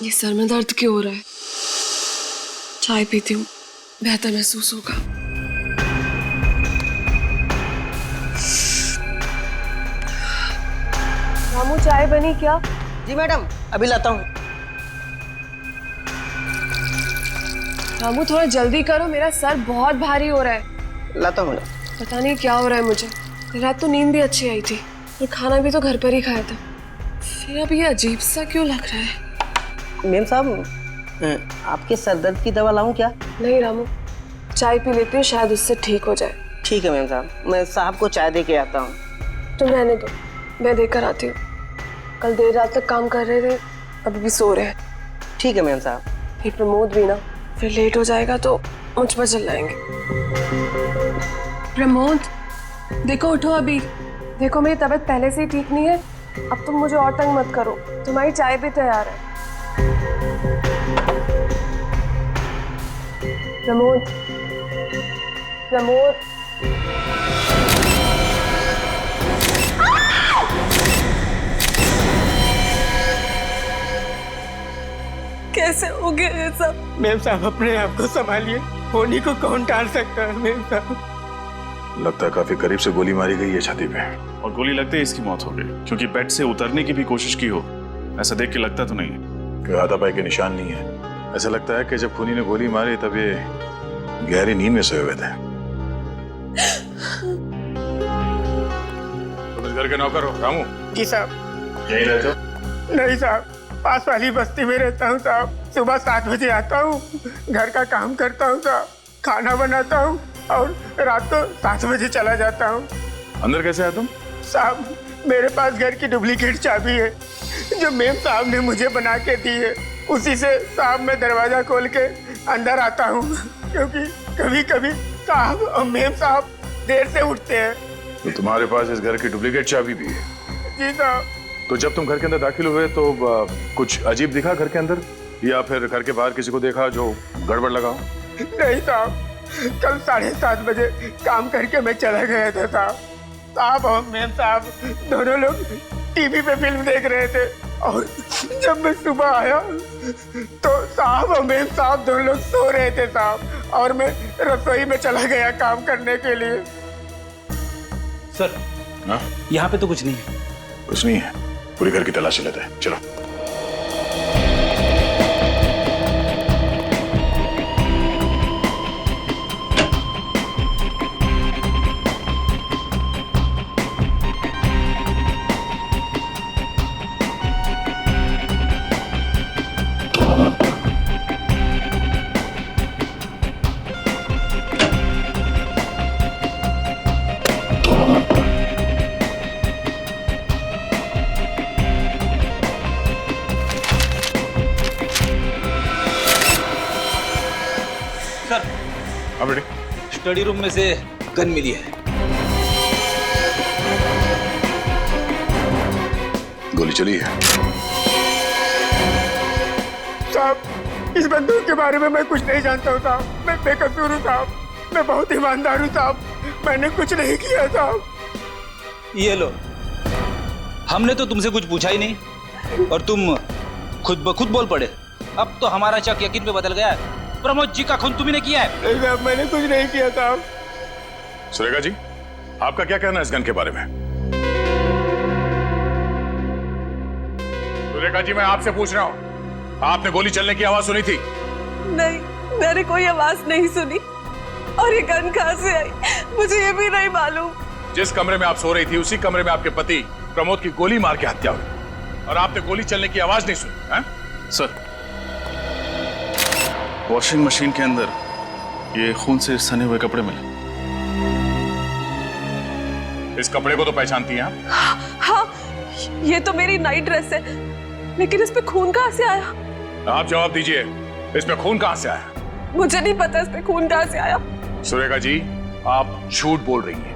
ये सर में दर्द क्यों हो रहा है? चाय पीती हूँ, बेहतर महसूस होगा। रामू, चाय बनी क्या? जी मैडम, अभी लाता हूँ। रामू, थोड़ा जल्दी करो, मेरा सर बहुत भारी हो रहा है। लाता हूँ मैडम। पता नहीं क्या हो रहा है मुझे। कल रात तो नींद भी अच्छी आई थी और खाना भी तो घर पर ही खाया था, फिर अब ये अजीब सा क्यों लग रहा है? मैम साहब, आपके सर दर्द की दवा लाऊं क्या? नहीं रामू, चाय पी लेती हूँ, शायद उससे ठीक हो जाए। ठीक है मैम साहब, मैं साहब को चाय दे के आता हूँ। तुम रहने दो, मैं देकर आती हूँ। कल देर रात तक काम कर रहे थे, अभी भी सो रहे हैं। ठीक है मैम साहब। फिर प्रमोद भी ना, फिर लेट हो जाएगा तो मुझ पर चिल्लाएंगे। प्रमोद, देखो उठो अभी। देखो मेरी तबीयत पहले से ही ठीक नहीं है, अब तुम मुझे और तंग मत करो। तुम्हारी चाय भी तैयार है। प्रमोद, प्रमोद। कैसे हो गया ये सब? मैम साहब, अपने आप को संभालिए, होनी को कौन टाल सकता है मैम साहब। लगता है काफी करीब से गोली मारी गई है छाती पे। और गोली लगते ही इसकी मौत हो गई, क्योंकि बेड से उतरने की भी कोशिश की हो, ऐसा देख के लगता तो नहीं है। कोई हाथापाई के निशान नहीं है। ऐसा लगता है कि जब खूनी ने गोली मारी तब ये गहरी नींद में सोए हुए थे। तुम इस घर के नौकर हो रामू? जी साहब। यहीं रहते हो? नहीं साहब, पास वाली बस्ती में रहता हूँ साहब। सुबह 7 बजे आता हूँ, घर का काम करता हूँ साहब, खाना बनाता हूँ और रात को 7 बजे चला जाता हूँ। अंदर कैसे आया तुम? साहब, मेरे पास घर की डुप्लीकेट चाबी है जो मेम साहब ने मुझे बना के दी है। उसी से साहब मैं दरवाजा खोल के अंदर आता हूँ, क्योंकि कभी कभी साहब और मेम साहब देर से उठते हैं। तो तुम्हारे पास इस घर की डुप्लीकेट चाबी भी है? जी साहब। तो जब तुम घर के अंदर दाखिल हुए तो कुछ अजीब दिखा घर के अंदर, या फिर घर के बाहर किसी को देखा जो गड़बड़ लगा हो? नहीं साहब, कल 7:30 बजे काम करके मैं चला गया था साहब। साहब और मैम साहब दोनों लोग टीवी पे फिल्म देख रहे थे और जब मैं सुबह आया तो साहब और मैम साहब दोनों लोग सो रहे थे साहब, और मैं रसोई में चला गया काम करने के लिए। सर, हाँ? यहाँ पे तो कुछ नहीं है। कुछ नहीं है? पूरी घर की तलाशी लेते हैं, चलो। हाँ बेटे। स्टडी रूम में से गन मिली है। गोली चली है? साहब, इस बंदूक के बारे में मैं कुछ नहीं जानता हूँ साहब। मैं बेकसूर हूँ साहब, मैं बहुत ईमानदार हूँ साहब, मैंने कुछ नहीं किया साहब। ये लो, हमने तो तुमसे कुछ पूछा ही नहीं और तुम खुद ब खुद बोल पड़े। अब तो हमारा शक यकीन पे बदल गया है। प्रमोद जी का खून तुम्ही ने किया है। नहीं साहब, मैंने कुछ नहीं किया साहब। सुरेखा जी, आपका क्या कहना है इस गन के बारे में? सुरेखा जी, मैं आपसे पूछ रहा हूँ, आपने गोली चलने की आवाज सुनी थी? नहीं, मैंने कोई आवाज नहीं सुनी। और ये गन कहाँ से आई मुझे ये भी नहीं मालूम। जिस कमरे में आप सो रही थी उसी कमरे में आपके पति प्रमोद की गोली मार के हत्या हुई और आपने गोली चलने की आवाज नहीं सुनी है? सर, वॉशिंग मशीन के अंदर ये खून से सने हुए कपड़े मिले। इस कपड़े को तो पहचानती हैं आप? हाँ, ये तो मेरी नाइट ड्रेस है, लेकिन इस पे खून कहाँ से आया? आप जवाब दीजिए, इसमें खून कहां से आया? मुझे नहीं पता इस पे खून कहाँ से आया। सुरेखा जी, आप झूठ बोल रही हैं।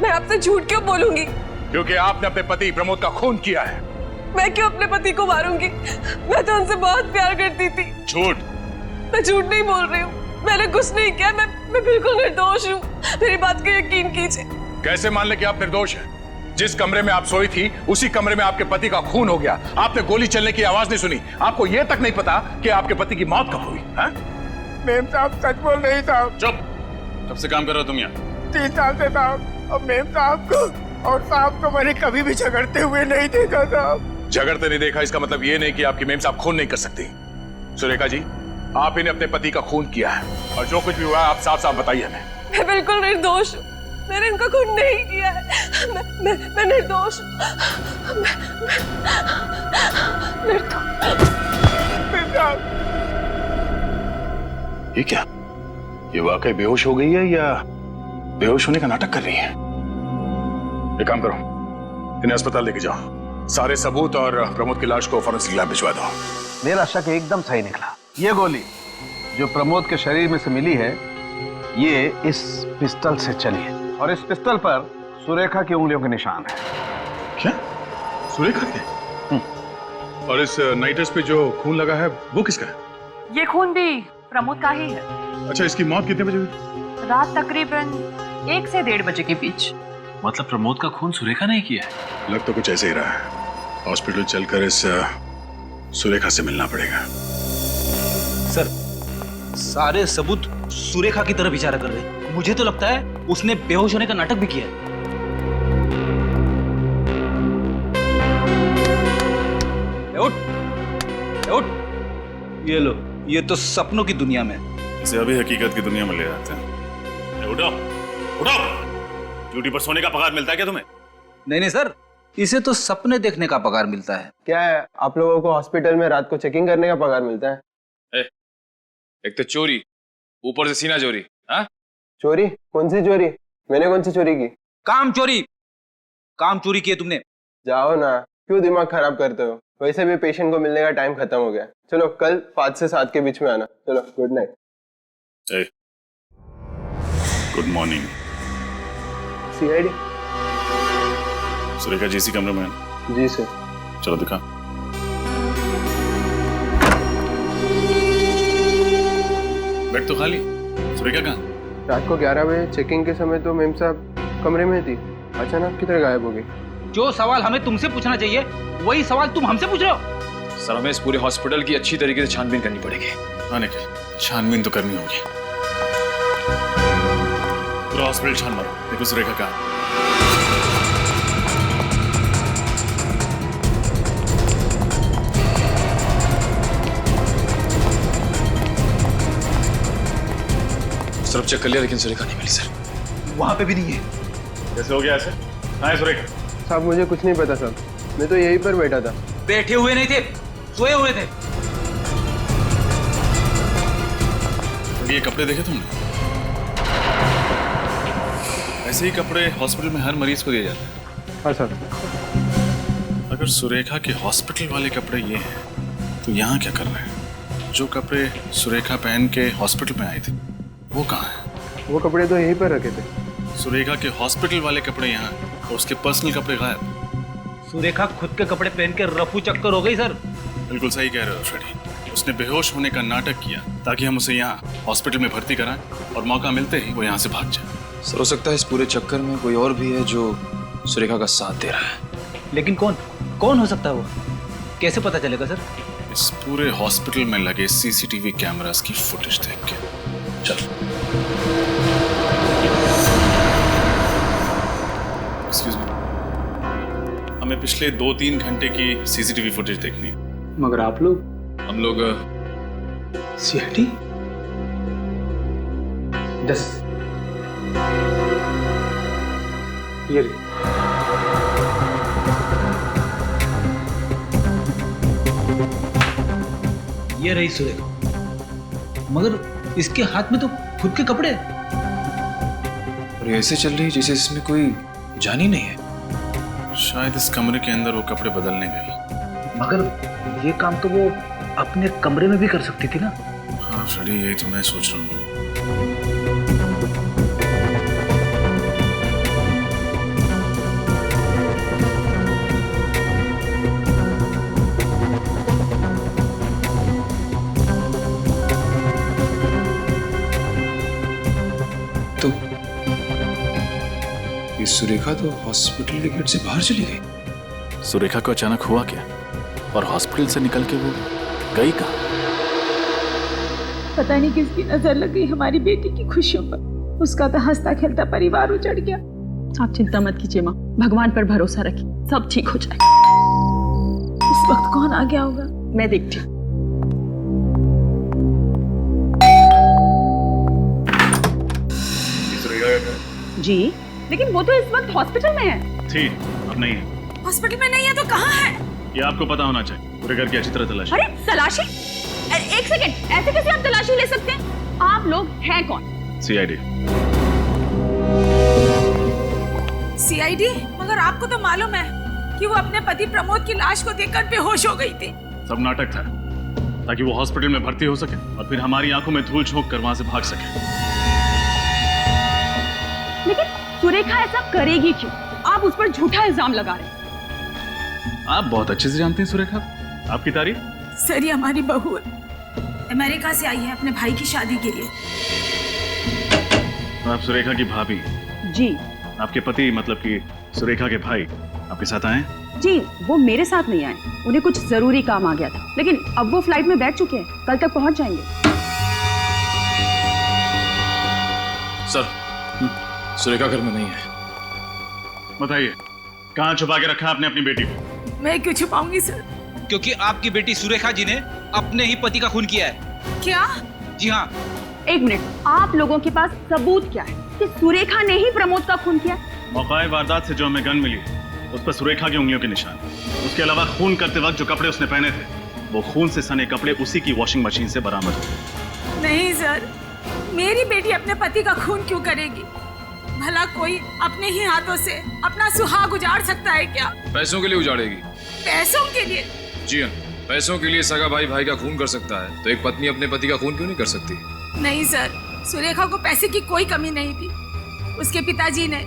मैं आपसे झूठ क्यों बोलूंगी? क्योंकि आपने अपने पति प्रमोद का खून किया है। मैं क्यों अपने पति को मारूंगी? मैं तो उनसे बहुत प्यार करती थी। झूठ। मैं झूठ नहीं बोल रही हूँ, मैंने कुछ नहीं किया। मैं बिल्कुल निर्दोष हूँ, मेरी बात का यकीन कीजिए। कैसे मान ले कि आप निर्दोष हैं? जिस कमरे में आप सोई थी उसी कमरे में आपके पति का खून हो गया। आपने गोली चलने की आवाज नहीं सुनी। आपको यह तक नहीं पता कि आपके पति की मौत कब हुई है? मेम साहब सच बोल रही साहब। चुप। कब से काम कर रहे हो तुम यहाँ? 3 साल से साहब। और मेम साहब को और साहब को मैंने कभी भी झगड़ते हुए नहीं देखा साहब। झगड़ते नहीं देखा इसका मतलब ये नहीं कि आपकी मेम साहब खून नहीं कर सकती। सुरेखा जी, आप इन्हें अपने पति का खून किया है और जो कुछ भी हुआ है आप साफ साफ बताइए हमें। मैं बिल्कुल निर्दोष हूँ। मैंने इनका खून नहीं किया है। मैं निर्दोष हूँ। ये क्या? ये वाकई बेहोश हो गई है या बेहोश होने का नाटक कर रही है? एक काम करो, इन्हें अस्पताल लेके जाओ। सारे सबूत और प्रमोद की लाश को फॉरेंसिक लैब भिजवा दो। मेरा शक एकदम सही निकला। ये गोली जो प्रमोद के शरीर में से मिली है, ये इस पिस्टल से चली है और इस पिस्टल पर सुरेखा की उंगलियों के निशान है। क्या? सुरेखा के? और इस नाइटर्स पे जो खून लगा है वो किसका है? ये खून भी प्रमोद का ही है। अच्छा, इसकी मौत कितने बजे हुई? रात तकरीबन 1 से 1:30 बजे के बीच। मतलब प्रमोद का खून सुरेखा नहीं किया है? लग तो कुछ ऐसे ही रहा है। हॉस्पिटल चलकर इस सुरेखा से मिलना पड़ेगा। सर, सारे सबूत सुरेखा की तरफ इशारा कर रहे हैं। मुझे तो लगता है उसने बेहोश होने का नाटक भी किया है। उठ। ये लो, ये तो सपनों की दुनिया में। इसे अभी हकीकत की दुनिया में ले जाते हैं। उठो, उठो। ड्यूटी पर सोने का पगार मिलता है क्या तुम्हें? नहीं सर, इसे तो सपने देखने का पगार मिलता है। क्या है, आप लोगों को हॉस्पिटल में रात को चेकिंग करने का पगार मिलता है? एक तो चोरी, ऊपर से सीना चोरी। हाँ? चोरी? कौन सी चोरी? मैंने कौन सी चोरी की? काम चोरी की है तुमने। जाओ ना, क्यों दिमाग खराब करते हो? वैसे भी पेशेंट को मिलने का टाइम खत्म हो गया। चलो कल 5 से 7 के बीच में आना। चलो, good night. Good morning. CID? Surekha ji इसी कमरे में है? जी सर। चलो दिखा। बेड तो खाली। सुरेखा कहाँ? रात को 11 बजे चेकिंग के समय तो मेम साहब कमरे में थी, अचानक किधर गायब हो गई? जो सवाल हमें तुमसे पूछना चाहिए वही सवाल तुम हमसे पूछ रहे हो। सर, हमें इस पूरे हॉस्पिटल की अच्छी तरीके से छानबीन करनी पड़ेगी। छानबीन तो करनी होगी। पूरा हॉस्पिटल छान मारो, देखो सुरेखा कहाँ। सब चेक कर लिया लेकिन सुरेखा नहीं मिली सर। वहां पे भी नहीं है। कैसे हो गया ऐसे? कहाँ है सुरेखा? साहब मुझे कुछ नहीं पता साहब, मैं तो यहीं पर बैठा था। बैठे हुए नहीं थे, सोए हुए थे। ये कपड़े देखे तुमने? ऐसे ही कपड़े हॉस्पिटल में हर मरीज को दिए जाते हैं। हाँ सर। अगर सुरेखा के हॉस्पिटल वाले कपड़े ये हैं तो यहाँ क्या कर रहे हैं? जो कपड़े सुरेखा पहन के हॉस्पिटल में आई थी वो कहाँ है? वो कपड़े तो यहीं पर रखे थे। सुरेखा के हॉस्पिटल वाले कपड़े यहाँ और उसके पर्सनल कपड़े गायब। सुरेखा खुद के कपड़े पहन के रफू चक्कर हो गई सर। बिल्कुल सही कह रहे हो फ्रेडी। उसने बेहोश होने का नाटक किया ताकि हम उसे यहाँ हॉस्पिटल में भर्ती कराएं और मौका मिलते ही वो यहाँ से भाग जाए। सर, हो सकता है इस पूरे चक्कर में कोई और भी है जो सुरेखा का साथ दे रहा है। लेकिन कौन हो सकता है वो? कैसे पता चलेगा सर? इस पूरे हॉस्पिटल में लगे सीसीटीवी कैमरास की फुटेज देख के। चल। एक्सक्यूज मी, हमें पिछले 2-3 घंटे की सीसीटीवी फुटेज देखनी है। मगर आप लोग? हम लोग सीआईडी? 10 ये रही सुरेखा, मगर इसके हाथ में तो खुद के कपड़े हैं। और ये ऐसे चल रही है जैसे इसमें कोई जान ही नहीं है। शायद इस कमरे के अंदर वो कपड़े बदलने गई। मगर ये काम तो वो अपने कमरे में भी कर सकती थी ना। हाँ फ्रेडी, यही तो मैं सोच रहा हूँ। ये सुरेखा तो हॉस्पिटल के गेट से बाहर चली गई। सुरेखा को अचानक हुआ क्या और हॉस्पिटल से निकल के वो गई कहाँ? पता नहीं किसकी नजर लग गई हमारी बेटी की खुशियों पर। उसका तो हंसता खेलता परिवार उजड़ गया। आप चिंता मत कीजिए माँ, भगवान पर भरोसा रखिए, सब ठीक हो जाएगा। इस वक्त कौन आ गया होगा, मैं देखती हूँ। जी, लेकिन वो तो इस वक्त हॉस्पिटल में है। थी, अब नहीं है। हॉस्पिटल में नहीं है तो कहाँ है? ये आपको पता होना चाहिए। पूरे घर की अच्छी तरह तलाशी। अरे तलाशी? एक सेकंड, ऐसे कैसे आप तलाशी ले सकते हैं? आप लोग हैं कौन? सीआईडी। सीआईडी? मगर आपको तो मालूम है कि वो अपने पति प्रमोद की लाश को देखकर बेहोश हो गई थी। सब नाटक था ताकि वो हॉस्पिटल में भर्ती हो सके और फिर हमारी आंखों में धूल झोंक कर वहां से भाग सके। लेकिन सुरेखा ऐसा करेगी क्यों? आप उस पर झूठा इल्जाम लगा रहे हैं। आप बहुत अच्छे से जानते हैं सुरेखा, आपकी तारीफ। सर, ये हमारी बहू है, अमेरिका से आई है अपने भाई की शादी के लिए। आप सुरेखा की भाभी? जी। आपके पति मतलब कि सुरेखा के भाई आपके साथ आए? जी, वो मेरे साथ नहीं आए, उन्हें कुछ जरूरी काम आ गया था, लेकिन अब वो फ्लाइट में बैठ चुके हैं, कल तक पहुंच जाएंगे। सर, सुरेखा घर में नहीं है। बताइए, कहाँ छुपा के रखा आपने अपनी बेटी को? मैं क्यों छुपाऊंगी सर? क्योंकि आपकी बेटी सुरेखा जी ने अपने ही पति का खून किया है। क्या? जी हाँ। एक मिनट, आप लोगों के पास सबूत क्या है कि सुरेखा ने ही प्रमोद का खून किया? मौका वारदात से जो हमें गन मिली उस पर सुरेखा की उंगलियों के निशान। उसके अलावा खून करते वक्त जो कपड़े उसने पहने थे वो खून से सने कपड़े उसी की वॉशिंग मशीन से बरामद हुए। नहीं सर, मेरी बेटी अपने पति का खून क्यों करेगी? भला कोई अपने ही हाथों से अपना सुहाग उजाड़ सकता है क्या? पैसों के लिए उजाड़ेगी। पैसों के लिए? जी हाँ, पैसों के लिए सगा भाई भाई का खून कर सकता है, तो एक पत्नी अपने पति का खून क्यों नहीं कर सकती? नहीं सर, सुरेखा को पैसे की कोई कमी नहीं थी। उसके पिताजी ने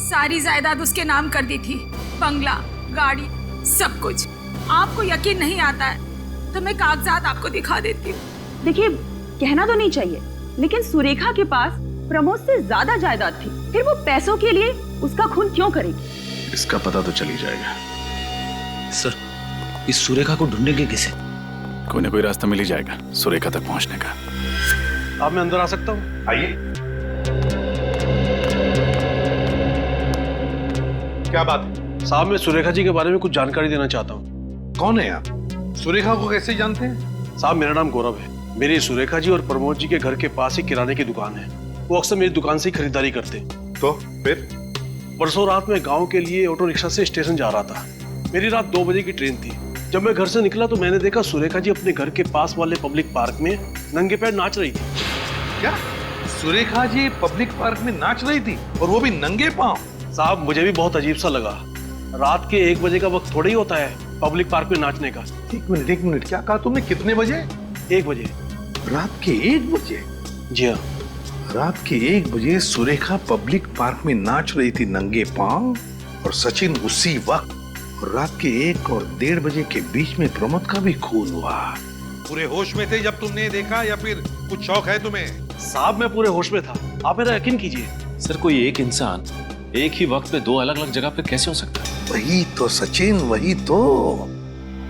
सारी जायदाद उसके नाम कर दी थी, बंगला, गाड़ी, सब कुछ। आपको यकीन नहीं आता है तो मैं कागजात आपको दिखा देती हूँ। देखिए, कहना तो नहीं चाहिए, लेकिन सुरेखा के पास प्रमोद से ज्यादा जायदाद थी, फिर वो पैसों के लिए उसका खून क्यों करेगी? इसका पता तो चल ही जाएगा। सर, इस सुरेखा को ढूंढेंगे किसे? कोई ना कोई रास्ता मिल ही जाएगा सुरेखा तक पहुंचने का। अब मैं अंदर आ सकता हूँ? आइए। क्या बात है? साहब, मैं सुरेखा जी के बारे में कुछ जानकारी देना चाहता हूँ। कौन है आप? सुरेखा को कैसे जानते हैं? साहब, मेरा नाम गौरव है। मेरी सुरेखा जी और प्रमोद जी के घर के पास ही किराने की दुकान है। वो अक्सर मेरी दुकान से ही खरीदारी करते। तो फिर? परसों रात में गांव के लिए ऑटो रिक्शा से स्टेशन जा रहा था। मेरी रात 2 बजे की ट्रेन थी। जब मैं घर से निकला तो मैंने देखा सुरेखा जी अपने घर के पास वाले पब्लिक पार्क में नंगे पैर नाच रही थी। क्या सुरेखा जी पब्लिक पार्क में नाच रही थी और वो भी नंगे पांव? साहब, मुझे भी बहुत अजीब सा लगा। रात के 1 बजे का वक्त थोड़ा ही होता है पब्लिक पार्क में नाचने का। एक मिनट, क्या कहा तुमने? कितने बजे? 1 बजे। रात के 1 बजे? जी हाँ। रात के 1 बजे सुरेखा पब्लिक पार्क में नाच रही थी नंगे पांव, और सचिन उसी वक्त। और रात के 1 और 1:30 बजे के बीच में प्रमोद का भी खून हुआ। पूरे होश में थे जब तुमने देखा, या फिर कुछ शौक है तुम्हें? साहब, मैं पूरे होश में था, आप मेरा यकीन कीजिए। सर, कोई एक इंसान एक ही वक्त पे 2 अलग-अलग जगह पे कैसे हो सकता है? वही तो सचिन, वही तो।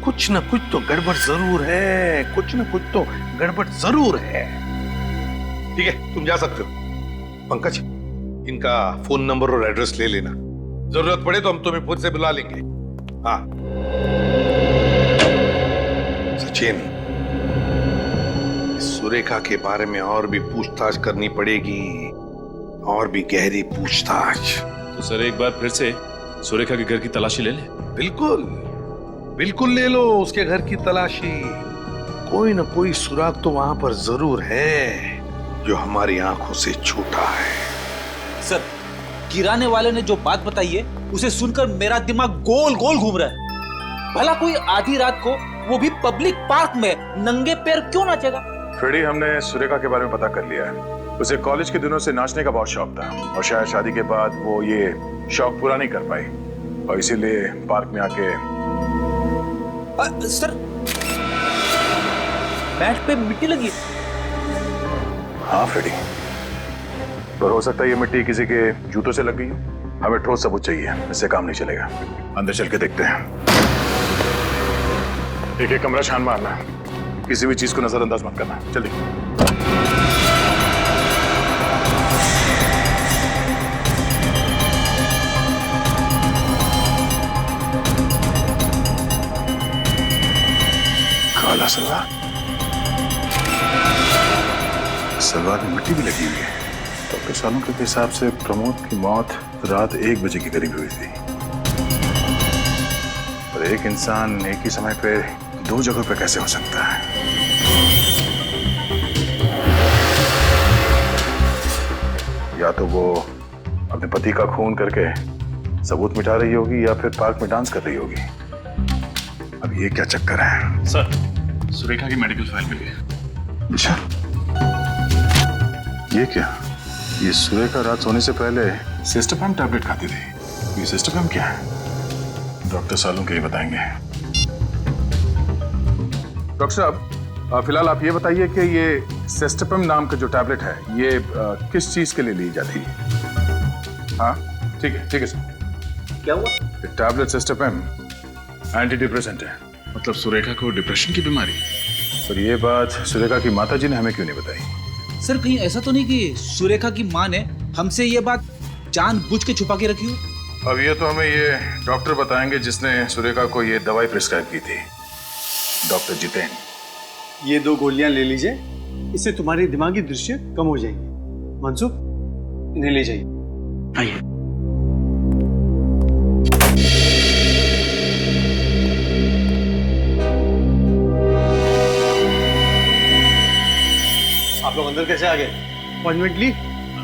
कुछ न कुछ तो गड़बड़ जरूर है, कुछ न कुछ तो गड़बड़ जरूर है। ठीक है, तुम जा सकते हो। पंकज, इनका फोन नंबर और एड्रेस ले लेना, जरूरत पड़े तो हम तुम्हें खुद से बुला लेंगे। हाँ सचिन, इस सुरेखा के बारे में और भी पूछताछ करनी पड़ेगी, और भी गहरी पूछताछ। तो सर, एक बार फिर से सुरेखा के घर की तलाशी ले ले? बिल्कुल बिल्कुल, ले लो उसके घर की तलाशी। कोई ना कोई सुराग तो वहां पर जरूर है जो हमारी आंखों से छूटा है। सर, किराने वाले ने जो बात बताई है उसे सुनकर मेरा दिमाग गोल गोल घूम रहा है। भला कोई आधी रात को, वो भी पब्लिक पार्क में, नंगे पैर क्यों नाचेगा? फ्रेडी, हमने सुरेखा के बारे में पता कर लिया है। उसे कॉलेज के दिनों से नाचने का बहुत शौक था, और शायद शादी के बाद वो ये शौक पूरा नहीं कर पाई, और इसीलिए पार्क में आके सर, पैंट पे मिट्टी लगी। हाँ फ्रेडी, पर हो सकता है ये मिट्टी किसी के जूतों से लग गई हो। हमें ठोस सबूत चाहिए, इससे काम नहीं चलेगा। अंदर चल के देखते हैं। एक एक कमरा छान मारना, किसी भी चीज को नजरअंदाज मत करना। जल्दी। काला सलवार, सलवार में मिट्टी भी लगी हुई है। डॉक्टर सालों के हिसाब से प्रमोद की मौत रात 1 बजे के करीब हुई थी। और एक इंसान एक ही समय पे 2 जगहों पे कैसे हो सकता है? या तो वो अपने पति का खून करके सबूत मिटा रही होगी या फिर पार्क में डांस कर रही होगी। अब ये क्या चक्कर है? सर, सुरेखा की मेडिकल फाइल मिली है। अच्छा, ये क्या? ये सुरेखा रात सोने से पहले सिस्टोपैम टैबलेट खाती थी। ये सिस्टोपैम क्या है? डॉक्टर सालों के ही बताएंगे। डॉक्टर साहब, फिलहाल आप ये बताइए कि ये सिस्टोपैम नाम का जो टैबलेट है, ये किस चीज के लिए ली जाती है? हाँ, ठीक है सर। क्या हुआ? ये टैबलेट सिस्टोपैम एंटी डिप्रेसेंट है। मतलब सुरेखा को डिप्रेशन की बीमारी? पर ये बात सुरेखा की माताजी ने हमें क्यों नहीं बताई? सर कहीं ऐसा तो नहीं कि सुरेखा की माँ ने हमसे ये बात जानबूझ के छुपा के रखी हो? अब ये तो हमें ये डॉक्टर बताएंगे जिसने सुरेखा को ये दवाई प्रिस्क्राइब की थी, डॉक्टर जितेन। ये 2 गोलियां ले लीजिए, इससे तुम्हारी दिमागी दृश्य कम हो जाएंगे। मनसुख, इन्हें ले जाइए। आइए। आप लोग अंदर कैसे आ गए? अपॉइंटमेंट ली?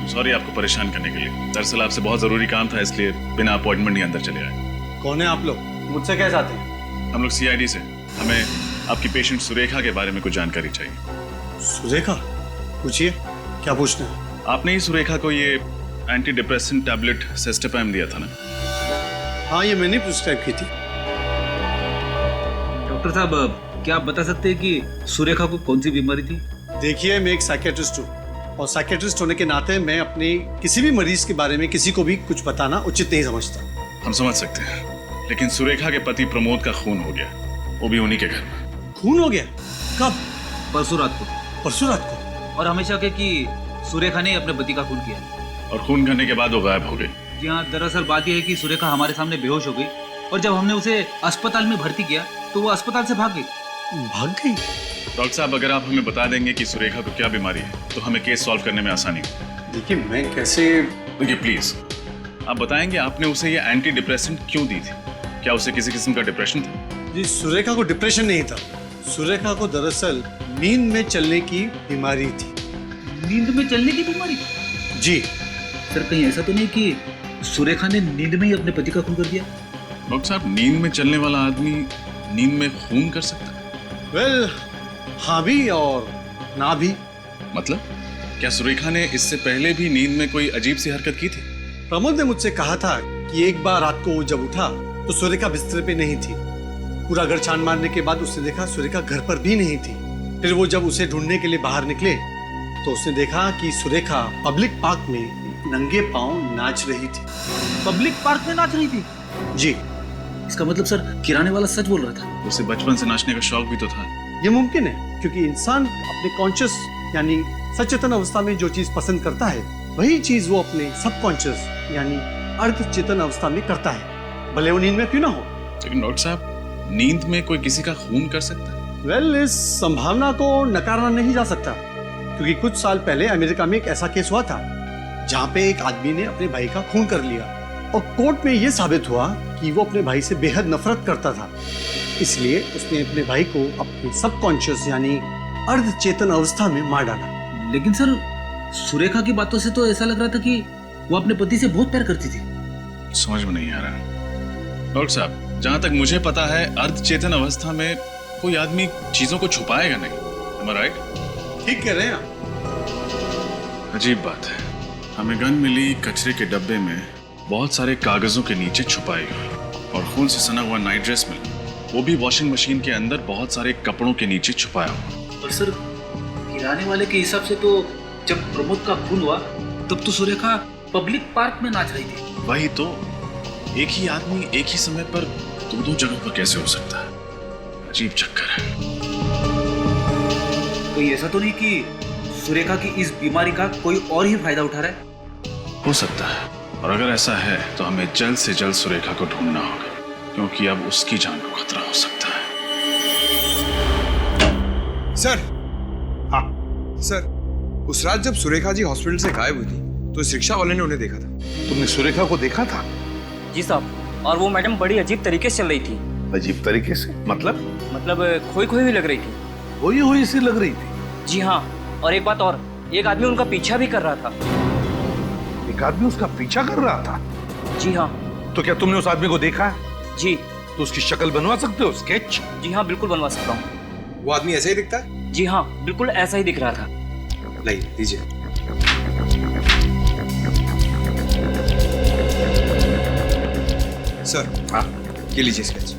सॉरी आपको परेशान करने के लिए। दरअसल आपसे बहुत जरूरी काम था, इसलिए बिना अपॉइंटमेंट ही अंदर चले आए। कौन है आप लोग? मुझसे क्या चाहते हैं? हम लोग CID से। हमें आपकी पेशेंट सुरेखा के बारे में कुछ जानकारी चाहिए। सुरेखा? पूछिए, क्या पूछना है? आपने ही सुरेखा को ये एंटी डिप्रेसेंट टैबलेट सिस्टोपैम दिया था ना? हाँ, ये मैंने प्रिस्क्राइब की थी। डॉक्टर साहब, क्या आप बता सकते हैं कि सुरेखा को कौन सी बीमारी थी? देखिए, मैं एक साइकेट्रिस्ट हूँ और साइकेट्रिस्ट होने के नाते मैं अपने किसी भी मरीज के बारे में किसी को भी कुछ बताना उचित नहीं समझता। हम समझ सकते हैं, लेकिन सुरेखा के पति प्रमोद का खून हो गया, वो भी उन्हीं के घर में। खून हो गया? कब? परसों रात को। परसों रात को? और हमेशा के कि सुरेखा ने अपने पति का खून किया, और खून करने के बाद वो गायब हो गई। जी हाँ, दरअसल बात यह है कि सुरेखा हमारे सामने बेहोश हो गई और जब हमने उसे अस्पताल में भर्ती किया तो वो अस्पताल से भाग गई। भाग गई? डॉक्टर साहब, अगर आप हमें बता देंगे कि सुरेखा को क्या बीमारी है तो हमें केस सॉल्व करने में आसानी हो। देखिए, मैं कैसे? देखिए प्लीज, आप बताएंगे आपने उसे ये एंटी डिप्रेसेंट क्यों दी थी? क्या उसे किसी किस्म का डिप्रेशन था? जी, सुरेखा को डिप्रेशन नहीं था। सुरेखा को दरअसल नींद में चलने की बीमारी थी। नींद में चलने की बीमारी? जी। सर कहीं ऐसा तो नहीं कि सुरेखा ने नींद में ही अपने पति का खून कर दिया? डॉक्टर साहब, नींद में चलने वाला आदमी नींद में खून कर सकता है? वेल, हाँ भी और ना भी। मतलब क्या सुरेखा ने इससे पहले भी नींद में कोई अजीब सी हरकत की थी? प्रमोद ने मुझसे कहा था कि एक बार रात को जब उठा तो सुरेखा बिस्तर पे नहीं थी। पूरा घर छान मारने के बाद उसने देखा सुरेखा घर पर भी नहीं थी। फिर वो जब उसे ढूंढने के लिए बाहर निकले तो उसने देखा कि सुरेखा पब्लिक पार्क में नंगे पांव नाच रही थी। पब्लिक पार्क में नाच रही थी? जी। इसका मतलब सर किराने वाला सच बोल रहा था? उसे बचपन से नाचने का शौक भी तो था। ये मुमकिन है, क्योंकि इंसान अपने कॉन्शियस यानी सचेतन अवस्था में जो चीज पसंद करता है वही चीज वो अपने सबकॉन्शियस यानी अर्ध चेतन अवस्था में करता है, भले वो नींद में क्यों ना हो। लेकिन डॉक्टर साहब, नींद में कोई किसी का खून कर सकता है? वेल, इस संभावना को नकारना नहीं जा सकता, क्योंकि कुछ साल पहले अमेरिका में एक ऐसा केस हुआ था जहाँ पे एक आदमी ने अपने भाई का खून कर लिया और कोर्ट में यह साबित हुआ कि वो अपने भाई से बेहद नफरत करता था। इसलिए उसने अपने भाई को अपने सबकॉन्शियस यानी अर्ध चेतन अवस्था में मार डाला। लेकिन सर सुरेखा की बातों से तो ऐसा लग रहा था कि वो अपने पति से बहुत प्यार करती थी। समझ में नहीं आ रहा। डॉक्टर साहब, जहां तक मुझे पता है अर्ध चेतन अवस्था में कोई आदमी चीजों को छुपाएगा नहीं। Am I right? ठीक कह रहे हैं आप। अजीब बात है, हमें गन मिली कचरे के डब्बे में बहुत सारे कागजों के नीचे छुपाई हुई, और खून से सना हुआ नाइट ड्रेस मिला, वो भी वॉशिंग मशीन के अंदर बहुत सारे कपड़ों के नीचे छुपाया हुआ। और सर किराने वाले के हिसाब से तो जब प्रमोद का खून हुआ तब तो सुरेखा पब्लिक पार्क में नाच रही थी। वही तो, एक ही आदमी एक ही समय पर दो जगहों पर कैसे हो सकता है? अजीब चक्कर है। कोई ऐसा तो नहीं कि सुरेखा की इस बीमारी का कोई और ही फायदा उठा रहा है? हो सकता है, और अगर ऐसा है तो हमें जल्द से जल्द सुरेखा को ढूंढना होगा, क्योंकि अब उसकी जान को खतरा हो सकता है। सर, हाँ सर, उस रात जब सुरेखा जी हॉस्पिटल से गायब हुई थी तो इस रिक्शा वाले ने उन्हें देखा था। तुमने सुरेखा को देखा था? जी साहब, और वो मैडम बड़ी अजीब तरीके से चल रही थी। अजीब तरीके से मतलब खोई खोई भी लग रही थी। खोई हुई सी लग रही थी? जी हाँ, और एक बात और, एक आदमी उनका पीछा भी कर रहा था। एक आदमी उसका पीछा कर रहा था? जी हाँ। तो क्या तुमने उस आदमी को देखा है? जी। तो उसकी शक्ल बनवा सकते हो, स्केच? जी हाँ, बिल्कुल बनवा सकता हूँ। वो आदमी ऐसा ही दिखता है? जी हाँ, बिल्कुल ऐसा ही दिख रहा था। लाइए, दीजिए। सर, हाँ, ये लीजिए स्केच।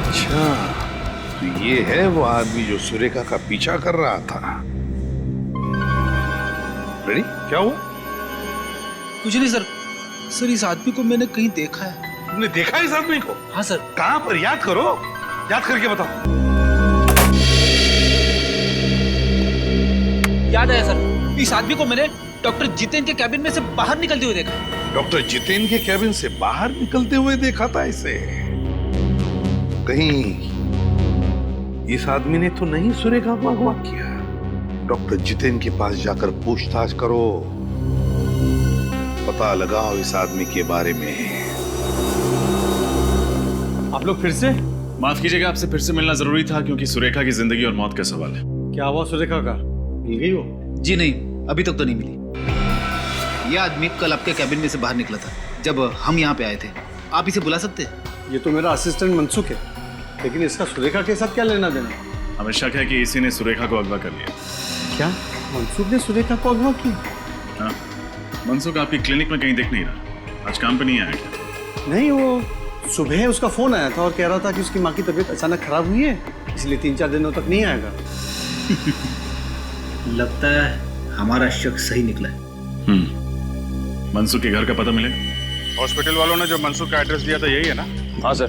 अच्छा, तो ये है वो आदमी जो सुरेखा का पीछा कर रहा था। रेडी? क्या हुआ? कुछ नहीं सर। सर, इस आदमी को मैंने कहीं देखा है। तुमने देखा इस आदमी को? हाँ सर। कहाँ पर? याद करो, याद करके बताओ। याद आया सर, इस आदमी को मैंने डॉक्टर जितेन के कैबिन में से बाहर निकलते हुए देखा। डॉक्टर जितेन के कैबिन से बाहर निकलते हुए देखा था इसे? कहीं इस आदमी ने तो नहीं सुरेखा को अगवा किया? डॉक्टर जितेन के पास जाकर पूछताछ करो, पता लगाओ इस आदमी के बारे में। आप लोग फिर से? माफ कीजिएगा, आपसे फिर से मिलना जरूरी था, क्योंकि सुरेखा की जिंदगी और मौत का सवाल है। क्या हुआ सुरेखा का? मिल गई वो? जी नहीं, अभी तक तो नहीं मिली। यह आदमी कल आपके कैबिन में से बाहर निकला था जब हम यहाँ पे आए थे। आप इसे बुला सकते हैं? ये तो मेरा असिस्टेंट मनसुख है, लेकिन इसका सुरेखा के साथ क्या लेना देना? हमें शक है कि इसी ने सुरेखा को अगवा कर लिया। क्या मनसुख ने सुरेखा को अगवा की? हाँ, मनसुख आपकी क्लिनिक में कहीं दिख नहीं रहा। आज काम पे नहीं आया क्या? नहीं, वो सुबह उसका फोन आया था और कह रहा था कि उसकी माँ की तबीयत अचानक खराब हुई है, इसलिए 3-4 दिनों तक नहीं आएगा। लगता है हमारा शक सही निकला है। मनसुख के घर का पता मिलेगा? हॉस्पिटल वालों ने जो मनसुख का एड्रेस दिया था यही है ना? हाँ सर,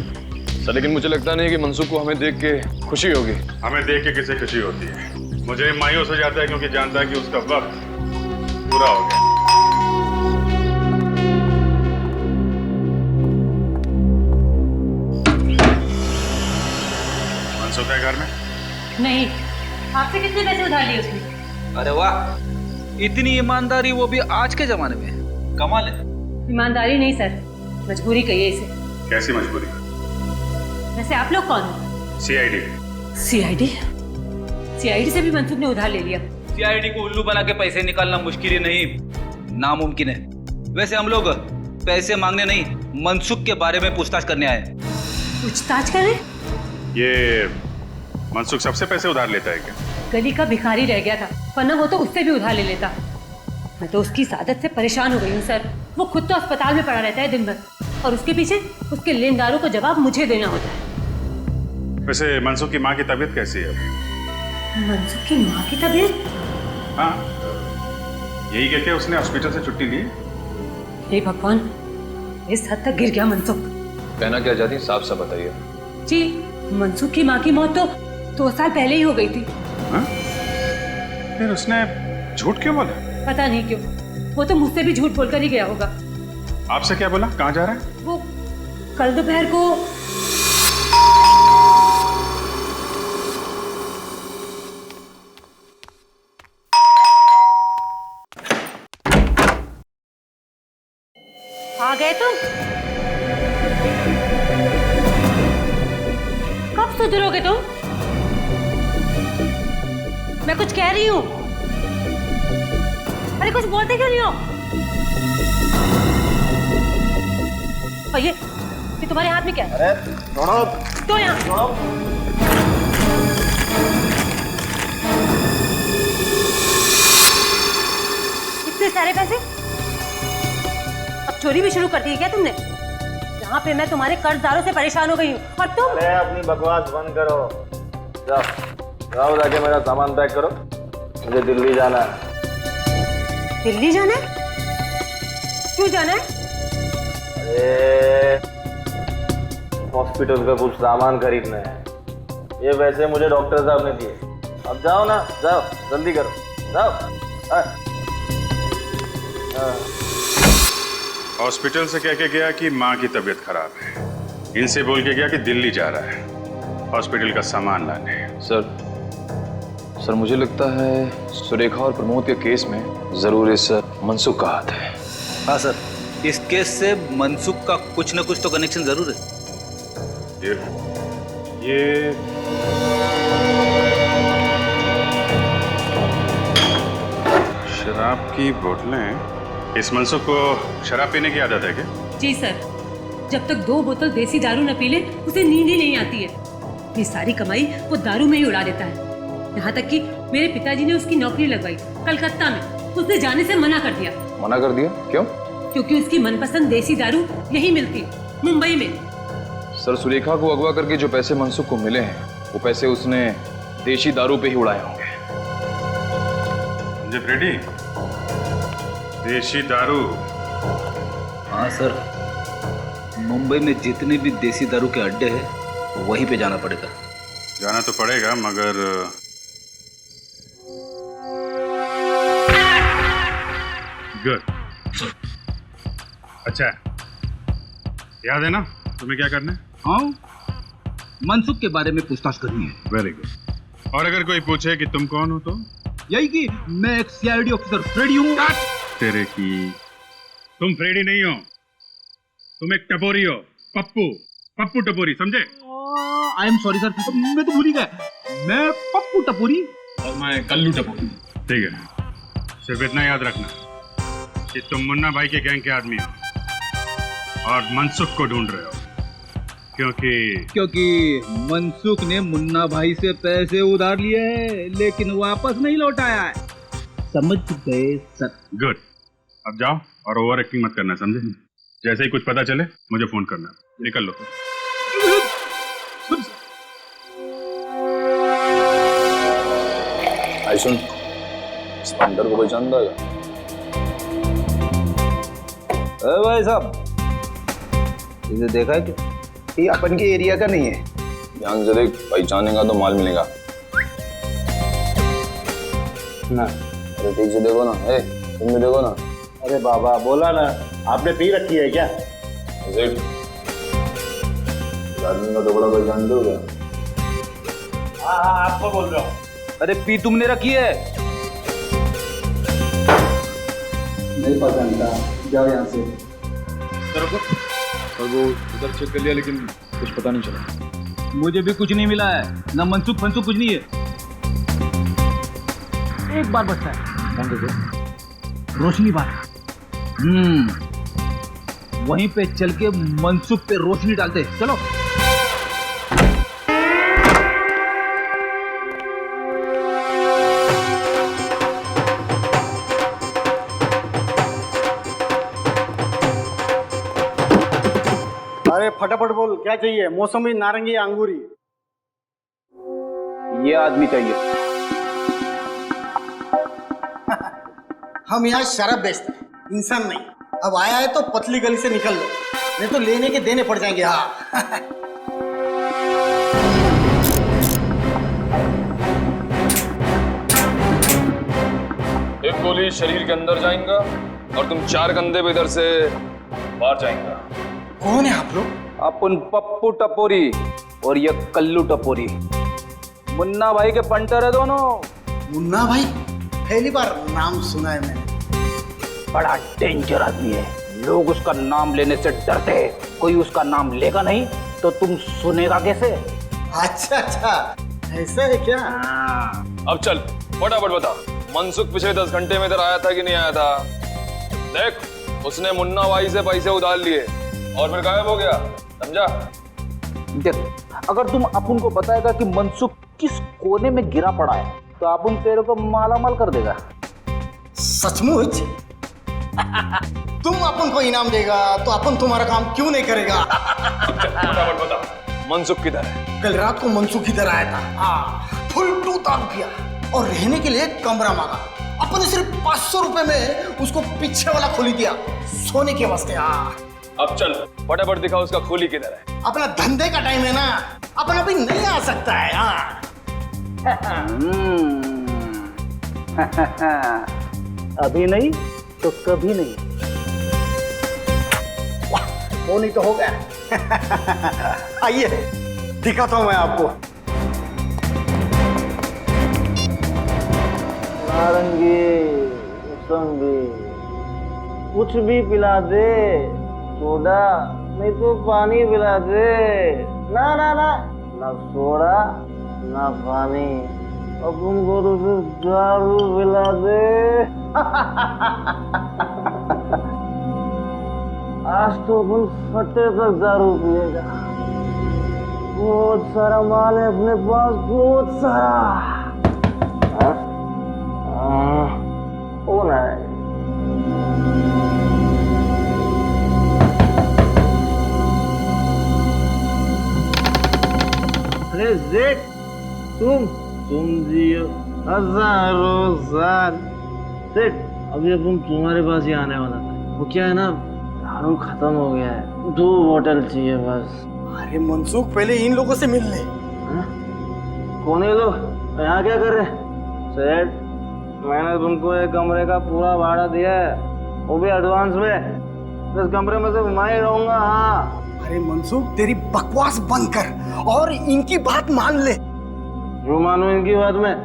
लेकिन मुझे लगता नहीं कि मनसुख को हमें देख के खुशी होगी। हमें देख के किसे खुशी होती है? मुझे मायूस हो जाता है, क्योंकि जानता है कि उसका वक्त पूरा हो गया। मनसुख है घर में? नहीं, आपसे कितने पैसे उधार लिए उसने? अरे वाह, इतनी ईमानदारी, वो भी आज के जमाने में। कमाल है। ईमानदारी नहीं सर, मजबूरी कहिए इसे। कैसी मजबूरी? वैसे आप लोग कौन हो? सीआईडी। सीआईडी? सीआईडी से भी मनसुख ने उधार ले लिया। सीआईडी को उल्लू बना के पैसे निकालना मुश्किल ही नहीं, नामुमकिन है। वैसे हम लोग पैसे मांगने नहीं, मनसुख के बारे में पूछताछ करने आए। पूछताछ करें? ये मनसुख सबसे पैसे उधार लेता है क्या? गली का भिखारी रह गया था, वरना वो तो उससे भी उधार ले लेता। मैं तो उसकी इस आदत से परेशान हो गई हूँ सर। वो खुद तो अस्पताल में पड़ा रहता है दिन भर, और उसके पीछे उसके लेनदारों को जवाब मुझे देना होता है। वैसे मनसुख की माँ की तबीयत कैसी है? मनसुख की माँ की तबीयत? हाँ, यही कहते उसने हॉस्पिटल से छुट्टी ली। हे भगवान, इस हद तक गिर गया मनसुख। कहना क्या चाहती, साफ साफ बताइए। जी, मनसुख की माँ की मौत तो 2 साल पहले ही हो गई थी। हाँ? फिर उसने झूठ क्यों बोला? पता नहीं क्यों, वो तो मुझसे भी झूठ बोलकर ही गया होगा। आपसे क्या बोला? कहाँ जा रहा है? वो कल दोपहर को आ गए तुम? कब सुधरोगे तुम? मैं कुछ कह रही हूँ। अरे कुछ बोलते क्यों नहीं हो? और ये तुम्हारे हाथ में क्या है? अरे छोड़ो। तो यहाँ इतने सारे पैसे? अब चोरी भी शुरू कर दी है क्या तुमने? यहाँ पे मैं तुम्हारे कर्जदारों से परेशान हो गई हूँ, और तुम? अरे अपनी बकवास बंद करो। जाओ। जाओ जाके मेरा सामान पैक करो, मुझे दिल्ली जाना है। दिल्ली जाना है? क्यों जाना है? अरे हॉस्पिटल का कुछ सामान खरीदना है, ये वैसे मुझे डॉक्टर साहब ने दिए। अब जाओ ना, जाओ जल्दी करो, जाओ। हॉस्पिटल से कह के गया कि माँ की तबीयत खराब है, इनसे बोल के गया कि दिल्ली जा रहा है हॉस्पिटल का सामान लाने। सर मुझे लगता है सुरेखा और प्रमोद के केस में जरूर इस मनसुख का हाथ है। हाँ सर, इस केस से मनसुख का कुछ न कुछ तो कनेक्शन जरूर है। ये शराब की बोतलें, इस मनसुख को शराब पीने की आदत है क्या? जी सर, जब तक 2 बोतल देसी दारू न पी ले उसे नींद ही नहीं आती है। ये सारी कमाई वो दारू में ही उड़ा देता है। यहाँ तक कि मेरे पिताजी ने उसकी नौकरी लगवाई कलकत्ता में, उसने जाने से मना कर दिया। मना कर दिया? क्यों? क्योंकि उसकी मनपसंद देसी दारू यही मिलती मुंबई में। सर सुरेखा को अगवा करके जो पैसे मनसुख को मिले हैं वो पैसे उसने देशी दारू पे ही उड़ाए होंगे। समझे फ्रेडी? देशी दारू। हाँ सर, मुंबई में जितने भी देसी दारू के अड्डे हैं वहीं पे जाना पड़ेगा। जाना तो पड़ेगा, मगर गुड। अच्छा, याद है ना तुम्हें क्या करना है? हाँ, मनसुख के बारे में पूछताछ करनी है। Very good. और अगर कोई पूछे कि तुम कौन हो तो यही कि मैं एक सीआईडी ऑफिसर फ्रेडी हूँ। तेरे की, तुम फ्रेडी नहीं हो, तुम एक टपोरी हो, पप्पू टपोरी, समझे? आई एम सॉरी सर, मैं तो भूल ही गया, मैं पप्पू टपोरी और मैं कल्लू टपोरी। ठीक है, सिर्फ इतना याद रखना कि तुम मुन्ना भाई के गैंग के आदमी हो और मनसुख को ढूंढ रहे हो, क्योंकि मनसुख ने मुन्ना भाई से पैसे उधार लिए हैं लेकिन वापस नहीं लौटाया है। समझ गए सर? गुड। अब जाओ और ओवर एक्टिंग मत करना, समझे? जैसे ही कुछ पता चले मुझे फोन करना। निकल लो। आई सुन, इस बंदर को कोई जानता है? भाई साहब, इसे देखा है क्या? ये अपन के एरिया का नहीं है। ध्यान से देख, पहचानेगा तो माल मिलेगा ना। अरे ठीक से देखो ना, तुम भी देखो ना। अरे बाबा, बोला ना, आपने पी रखी है क्या? आदमी का टुकड़ा पहचानते हो क्या? हाँ, आपको बोल रहा हूँ। अरे पी तुमने रखी है? नहीं पहचानता, जाओ यहाँ से। और वो उधर चेक कर लिया लेकिन कुछ पता नहीं चला। मुझे भी कुछ नहीं मिला है, ना मनसुख फंसुख कुछ नहीं है। एक बार बचता है, रोशनी बात। वहीं पे चल के मनसुख पे रोशनी डालते। चलो। अरे फटाफट बोल, क्या चाहिए? मौसमी, नारंगी, अंगूरी? ये आदमी चाहिए। हम यहाँ शराब बेचते हैं, इंसान नहीं। अब आया है तो पतली गली से निकल लो, नहीं तो लेने के देने पड़ जाएंगे। हाँ। एक गोली शरीर के अंदर जाएगा और तुम 4 कंधे पे इधर से बाहर जाएंगा। कौन है आप लोग? अपन पप्पू टपोरी और ये कल्लू टपोरी, मुन्ना भाई के पंटर है दोनों। मुन्ना भाई? पहली बार नाम सुना है मैंने। बड़ा डेंजर आदमी है, लोग उसका नाम लेने से डरते हैं। कोई उसका नाम लेगा नहीं तो तुम सुनेगा कैसे? अच्छा, ऐसा है क्या? अब चल फटाफट बता, मनसुख पिछले 10 घंटे में इधर आया था कि नहीं आया था? देख, उसने मुन्ना भाई से पैसे उधार लिए और फिर गायब हो गया, समझा? देख, अगर तुम अपन को बताएगा कि मनसुख किस कोने में गिरा पड़ा है तो अपन तेरे को मालामाल कर देगा। सचमुच? तुम अपन को इनाम देगा तो अपन तुम्हारा काम क्यों नहीं करेगा? फटाफट बता, मनसुख किधर है? कल रात को मनसुख इधर आया था। हाँ, फुल 2000 रुपया और रहने के लिए कमरा मांगा। अपन ने सिर्फ 500 रुपए में उसको पीछे वाला खोली दिया सोने के वास्ते यार। अब चल फटाफट दिखा उसका खोली किधर है। अपना धंधे का टाइम है ना, अपन अभी नहीं आ सकता है यार। अभी नहीं तो कभी नहीं। वाह, वो नहीं तो हो गया। आइए दिखाता हूं मैं आपको। नारंगी, मौसम्बी, कुछ भी पिला दे, सोडा नहीं तो पानी पिला दे। ना ना ना, ना सोडा ना पानी, अपन को तो सिर्फ दारू पिला दे। आज तो अपन फटे तक दारू पिएगा। बहुत सारा माल है अपने पास, बहुत सारा। ओ नहीं, अरे जेठ, तुम जियो हजारों साल। सेठ, अभी अपन तुम्हारे पास ही आने वाला था। वो क्या है ना, दारू खत्म हो गया है, 2 बोतल चाहिए बस। अरे मनसुख, पहले इन लोगों से मिल ले। कौन है लोग, यहाँ क्या कर रहे? सेठ, मैंने तुमको एक कमरे का पूरा भाड़ा दिया है, वो भी एडवांस में। इस कमरे में से मैं ही रहूंगा। हाँ। अरे मनसुख, तेरी बकवास बंद कर और इनकी बात मान ले। जो मानो इनकी बात में?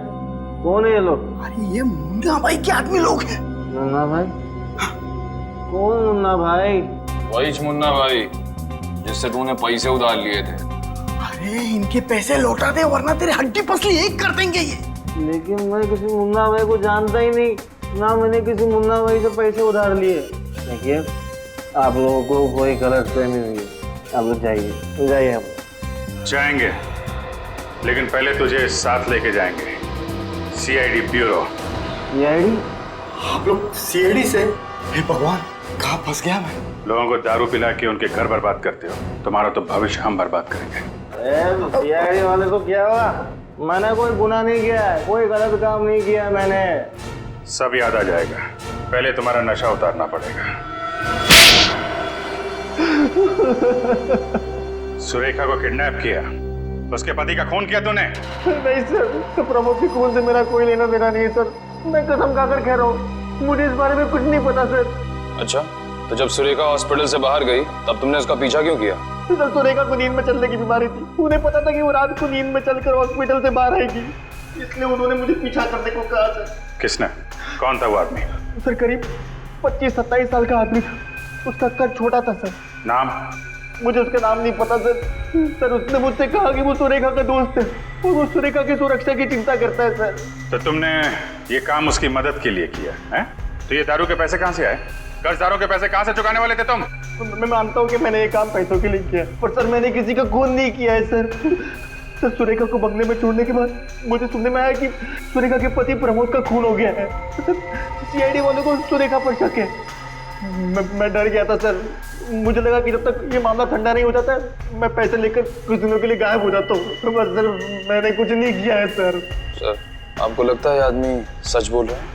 कौन है ये लोग? अरे ये मुन्ना भाई के आदमी लोग हैं। मुन्ना भाई? कौन मुन्ना भाई? वही मुन्ना भाई जिससे तूने पैसे उधार लिए थे। अरे इनके पैसे लौटा दे वरना तेरी हड्डी पसली एक कर देंगे ये। लेकिन मैं किसी मुन्ना भाई को जानता ही नहीं, ना मैंने किसी मुन्ना भाई से पैसे उधार लिए। देखिए, आप लोगों को कोई गलत फहमी हुई है, आप लोग जाइए, जाइए। आप जाएंगे, लेकिन पहले तुझे साथ लेके जाएंगे सीआईडी ब्यूरो। सीआईडी? आप लोग सीआईडी से? हे भगवान, कहाँ फंस गया मैं? लोगों को दारू पिला के उनके घर बर्बाद करते हो, तुम्हारा तो भविष्य हम बर्बाद करेंगे। सीआईडी वाले को क्या हुआ? मैंने कोई गुनाह नहीं किया है, कोई गलत काम नहीं किया है मैंने। सब याद आ जाएगा, पहले तुम्हारा नशा उतारना पड़ेगा। सुरेखा को किडनैप किया, उसके पति का खून किया तूने? नहीं सर, तो प्रमोद के खून से मेरा कोई लेना देना नहीं है सर। मैं कसम खाकर कह रहा हूँ, मुझे इस बारे में कुछ नहीं पता सर। अच्छा, तो जब सुरेखा हॉस्पिटल से बाहर गई तब तुमने उसका पीछा क्यों किया? सर, सुरेखा को नींद में चलने की बीमारी थी। उन्हें पता था कि वो रात को नींद में चलकर हॉस्पिटल से बाहर आएगी, इसलिए उन्होंने मुझे पीछा करने को कहा सर। किसने? कौन था वो आदमी? सर, करीब 25-27 साल का आदमी था। उसका कद छोटा था सर। नाम? मुझे उसका नाम नहीं पता सर। सर, उसने मुझसे कहा कि वो सुरेखा का दोस्त है और वो सुरेखा की सुरक्षा की चिंता करता है सर। तो तुमने ये काम उसकी मदद के लिए किया है? तो ये दारू के पैसे कहाँ से आए? कर्जदारों के पैसे कहाँ से चुकाने वाले थे तुम? मैं मानता हूँ कि मैंने ये काम पैसों के लिए किया, पर सर मैंने किसी का खून नहीं किया है सर। सर, सुरेखा को बंगले में छोड़ने के बाद मुझे सुनने में आया कि सुरेखा के पति प्रमोद का खून हो गया है। सर, सीआईडी वालों को सुरेखा पर शक है। मैं डर गया था सर। मुझे लगा कि जब तक ये मामला ठंडा नहीं हो जाता मैं पैसे लेकर कुछ दिनों के लिए गायब हो जाता हूँ। बस सर, मैंने कुछ नहीं किया है सर। सर, आपको लगता है आदमी सच बोल रहा है?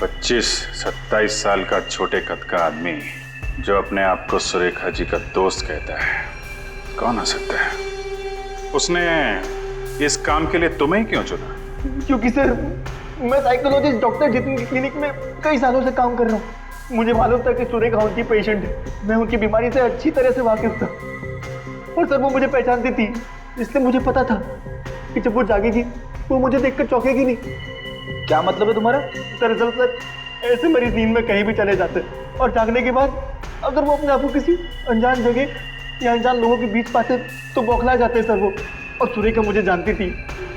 25-27 साल का छोटे कद का आदमी जो अपने आप को सुरेखा जी का दोस्त कहता है, कौन आ सकता है? उसने इस काम के लिए तुम्हें क्यों चुना? क्योंकि सर, मैं साइकोलॉजिस्ट डॉक्टर जितेन की क्लिनिक में कई सालों से काम कर रहा हूँ। मुझे मालूम था कि सुरेखा उनकी पेशेंट है। मैं उनकी बीमारी से अच्छी तरह से वाकिफ था और सर वो मुझे पहचानती थी, इसलिए मुझे पता था कि जब वो जागेगी वो मुझे देखकर चौंकेगी नहीं। क्या मतलब है तुम्हारा? दरअसल सर, ऐसे मरीज नींद में कहीं भी चले जाते और जागने के बाद अगर वो अपने आप को किसी अनजान जगह या अनजान लोगों के बीच पाते तो बौखला जाते सर वो। और सुरेखा मुझे जानती थी,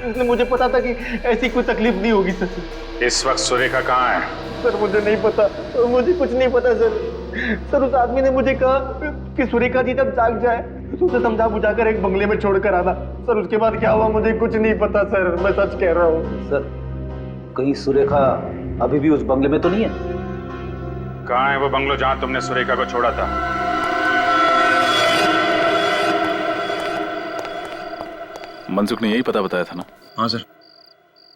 इसलिए मुझे पता था कि ऐसी कोई तकलीफ नहीं होगी सर। इस वक्त सुरेखा कहाँ है? सर, मुझे नहीं पता, मुझे कुछ नहीं पता सर। सर, उस आदमी ने मुझे कहा कि सुरेखा जी जब जाग जाए तो उसे समझा बुझाकर एक बंगले में छोड़कर आना। सर, उसके बाद क्या हुआ मुझे कुछ नहीं पता सर, मैं सच कह रहा हूँ। सर, कहीं सुरेखा अभी भी उस बंगले में तो नहीं है? कहाँ है वो बंगलो जहाँ तुमने सुरेखा को छोड़ा था? मनसुख ने यही पता बताया था ना? हाँ सर।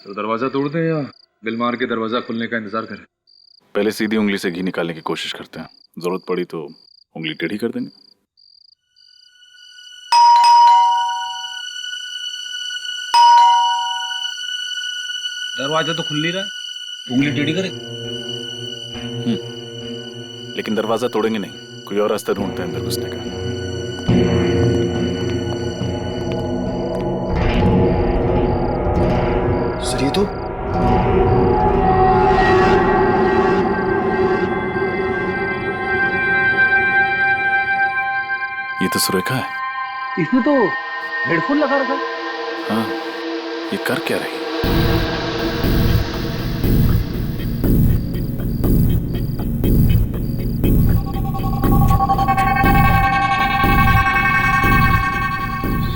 तो दरवाजा तोड़ दें या बिल मार के दरवाजा खुलने का इंतजार करें? पहले सीधी उंगली से घी निकालने की कोशिश करते हैं, जरूरत पड़ी तो उंगली टेढ़ी कर देंगे। दरवाजा तो खुल नहीं रहा है, उंगली टेढ़ी करे। लेकिन दरवाजा तोड़ेंगे नहीं, कोई और रास्ता ढूंढते हैं अंदर घुसने का। सर ये तो ये तो सुरेखा है। इसने तो हेडफोन लगा रखा। हाँ, ये कर क्या रही?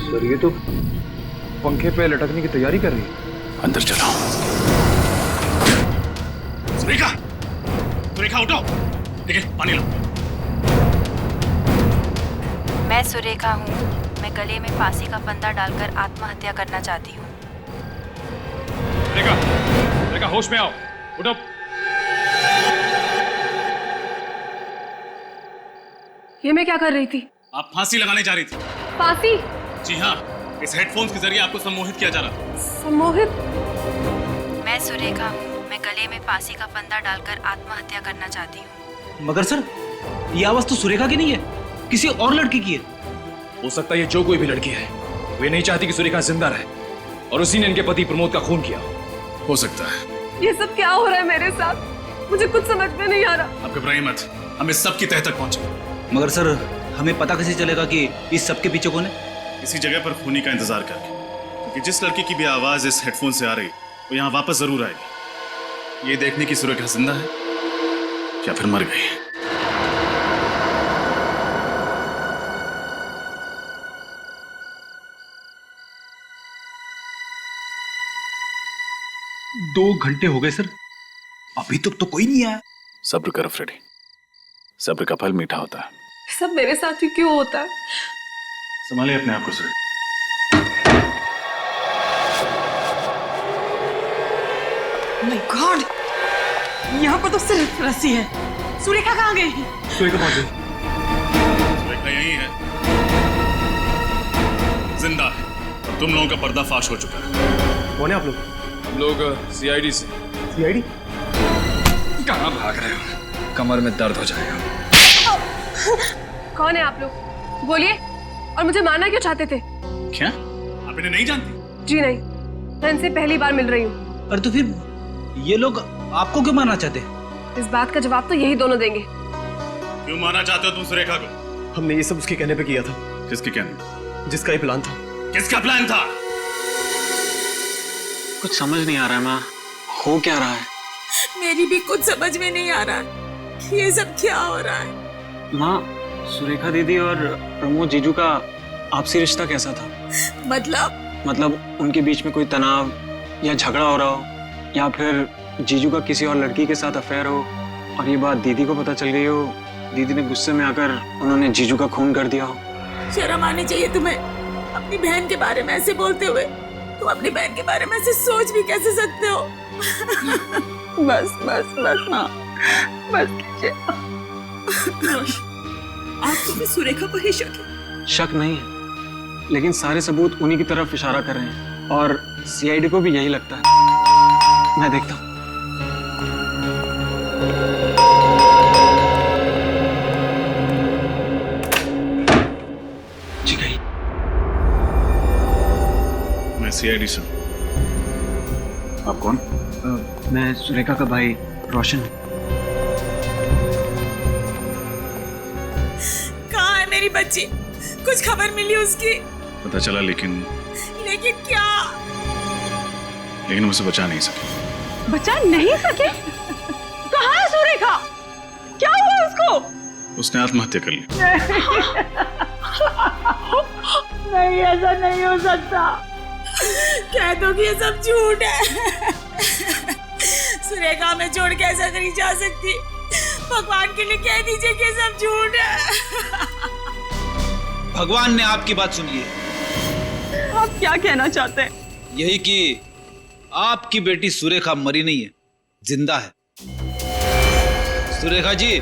सर ये तो पंखे पे लटकने की तैयारी कर रही है। अंदर चलो। सुरेखा, सुरेखा उठो। ठीक है, पानी लो। मैं सुरेखा हूँ। मैं गले में फांसी का फंदा डालकर आत्महत्या करना चाहती हूँ। सुरेखा, सुरेखा होश में आओ, उठो। ये मैं क्या कर रही थी? आप फांसी लगाने जा रही थी। फांसी? जी हाँ, इस हेडफोन्स के जरिए आपको सम्मोहित किया जा रहा था। सम्मोहित? मैं सुरेखा हूँ। मैं गले में फांसी का फंदा डालकर आत्महत्या करना चाहती हूँ। मगर सर, ये आवाज तो सुरेखा की नहीं है, किसी और लड़की की है। हो सकता है ये जो कोई भी लड़की है, वे नहीं चाहती कि सुरेखा जिंदा रहे और उसी ने इनके पति प्रमोद का खून किया। हो सकता है। ये सब क्या हो रहा है मेरे साथ? मुझे कुछ समझ में नहीं आ रहा। आप घबराइए मत, हम इस सब की तह तक पहुंचे। मगर सर, हमें पता कैसे चलेगा कि इस सब के पीछे कौन है? इसी जगह पर खूनी का इंतजार करके, क्योंकि जिस लड़की की भी आवाज इस हेडफोन से आ रही वो यहाँ वापस जरूर आएगी। ये देखने की सुरेखा जिंदा है या फिर मर गई। 2 घंटे हो गए सर, अभी तक तो कोई नहीं आया। सब्र करो फ्रेडी, सब्र का फल मीठा होता है। सब मेरे साथ ही क्यों होता है? संभालिए अपने आप को सुरेखा। माय गॉड, यहाँ पर तो सिर्फ रस्सी है। सुरेखा कहाँ गई? सुरेखा पहुंच गई। सुरेखा यही है, जिंदा है और तुम लोगों का पर्दाफाश हो चुका है। कौन है आप लोग? हम लोग सीआईडी से। सीआईडी? कहाँ भाग रहे हो? कमर में दर्द हो जाएगा। कौन है आप लोग? बोलिए। और मुझे मारना क्यों चाहते थे? क्या आप इन्हें नहीं जानती? जी नहीं, मैं इनसे पहली बार मिल रही हूँ। और तो फिर ये लोग आपको क्यों मारना चाहते? इस बात का जवाब तो यही दोनों देंगे। क्यों मारना चाहते हो तुम सुरेखा को? हमने ये सब उसके कहने पे किया था। किसके कहने? जिसका ये प्लान था। किसका प्लान था? कुछ समझ नहीं आ रहा है माँ, हो क्या रहा है? मेरी भी कुछ समझ में नहीं आ रहा है, ये सब क्या हो रहा है। माँ, सुरेखा दीदी और प्रमोद जीजू का आपसी रिश्ता कैसा था? मतलब उनके बीच में कोई तनाव या झगड़ा हो रहा हो, या फिर जीजू का किसी और लड़की के साथ अफेयर हो और ये बात दीदी को पता चल गई हो, दीदी ने गुस्से में आकर उन्होंने जीजू का खून कर दिया हो। शर्म आनी चाहिए तुम्हें अपनी बहन के बारे में ऐसे बोलते हुए। तुम अपनी बहन के बारे में ऐसे सोच भी कैसे सकते हो? बस बस बस माँ, बस कीजिए। आपको भी सुरेखा पर ही शक है? शक नहीं है, लेकिन सारे सबूत उन्हीं की तरफ इशारा कर रहे हैं और सीआईडी को भी यही लगता है। मैं देखता हूँ। जी गई। मैं सीआईडी से हूँ। आप कौन? मैं सुरेखा का भाई रोशन। कहाँ है मेरी बच्ची? कुछ खबर मिली उसकी? पता चला, लेकिन क्या? लेकिन उसे बचा नहीं सके। बचा नहीं सके? कहाँ है सुरेखा? क्या हुआ उसको? उसने आत्महत्या कर ली। नहीं, ऐसा नहीं हो सकता। कह दो कि ये सब झूठ है। सुरेखा में छोड़ के ऐसा नहीं जा सकती। भगवान के लिए कह दीजिए कि ये सब झूठ है। भगवान ने आपकी बात सुनी है। आप क्या कहना चाहते हैं? यही कि आपकी बेटी सुरेखा मरी नहीं है, जिंदा है। सुरेखा जी।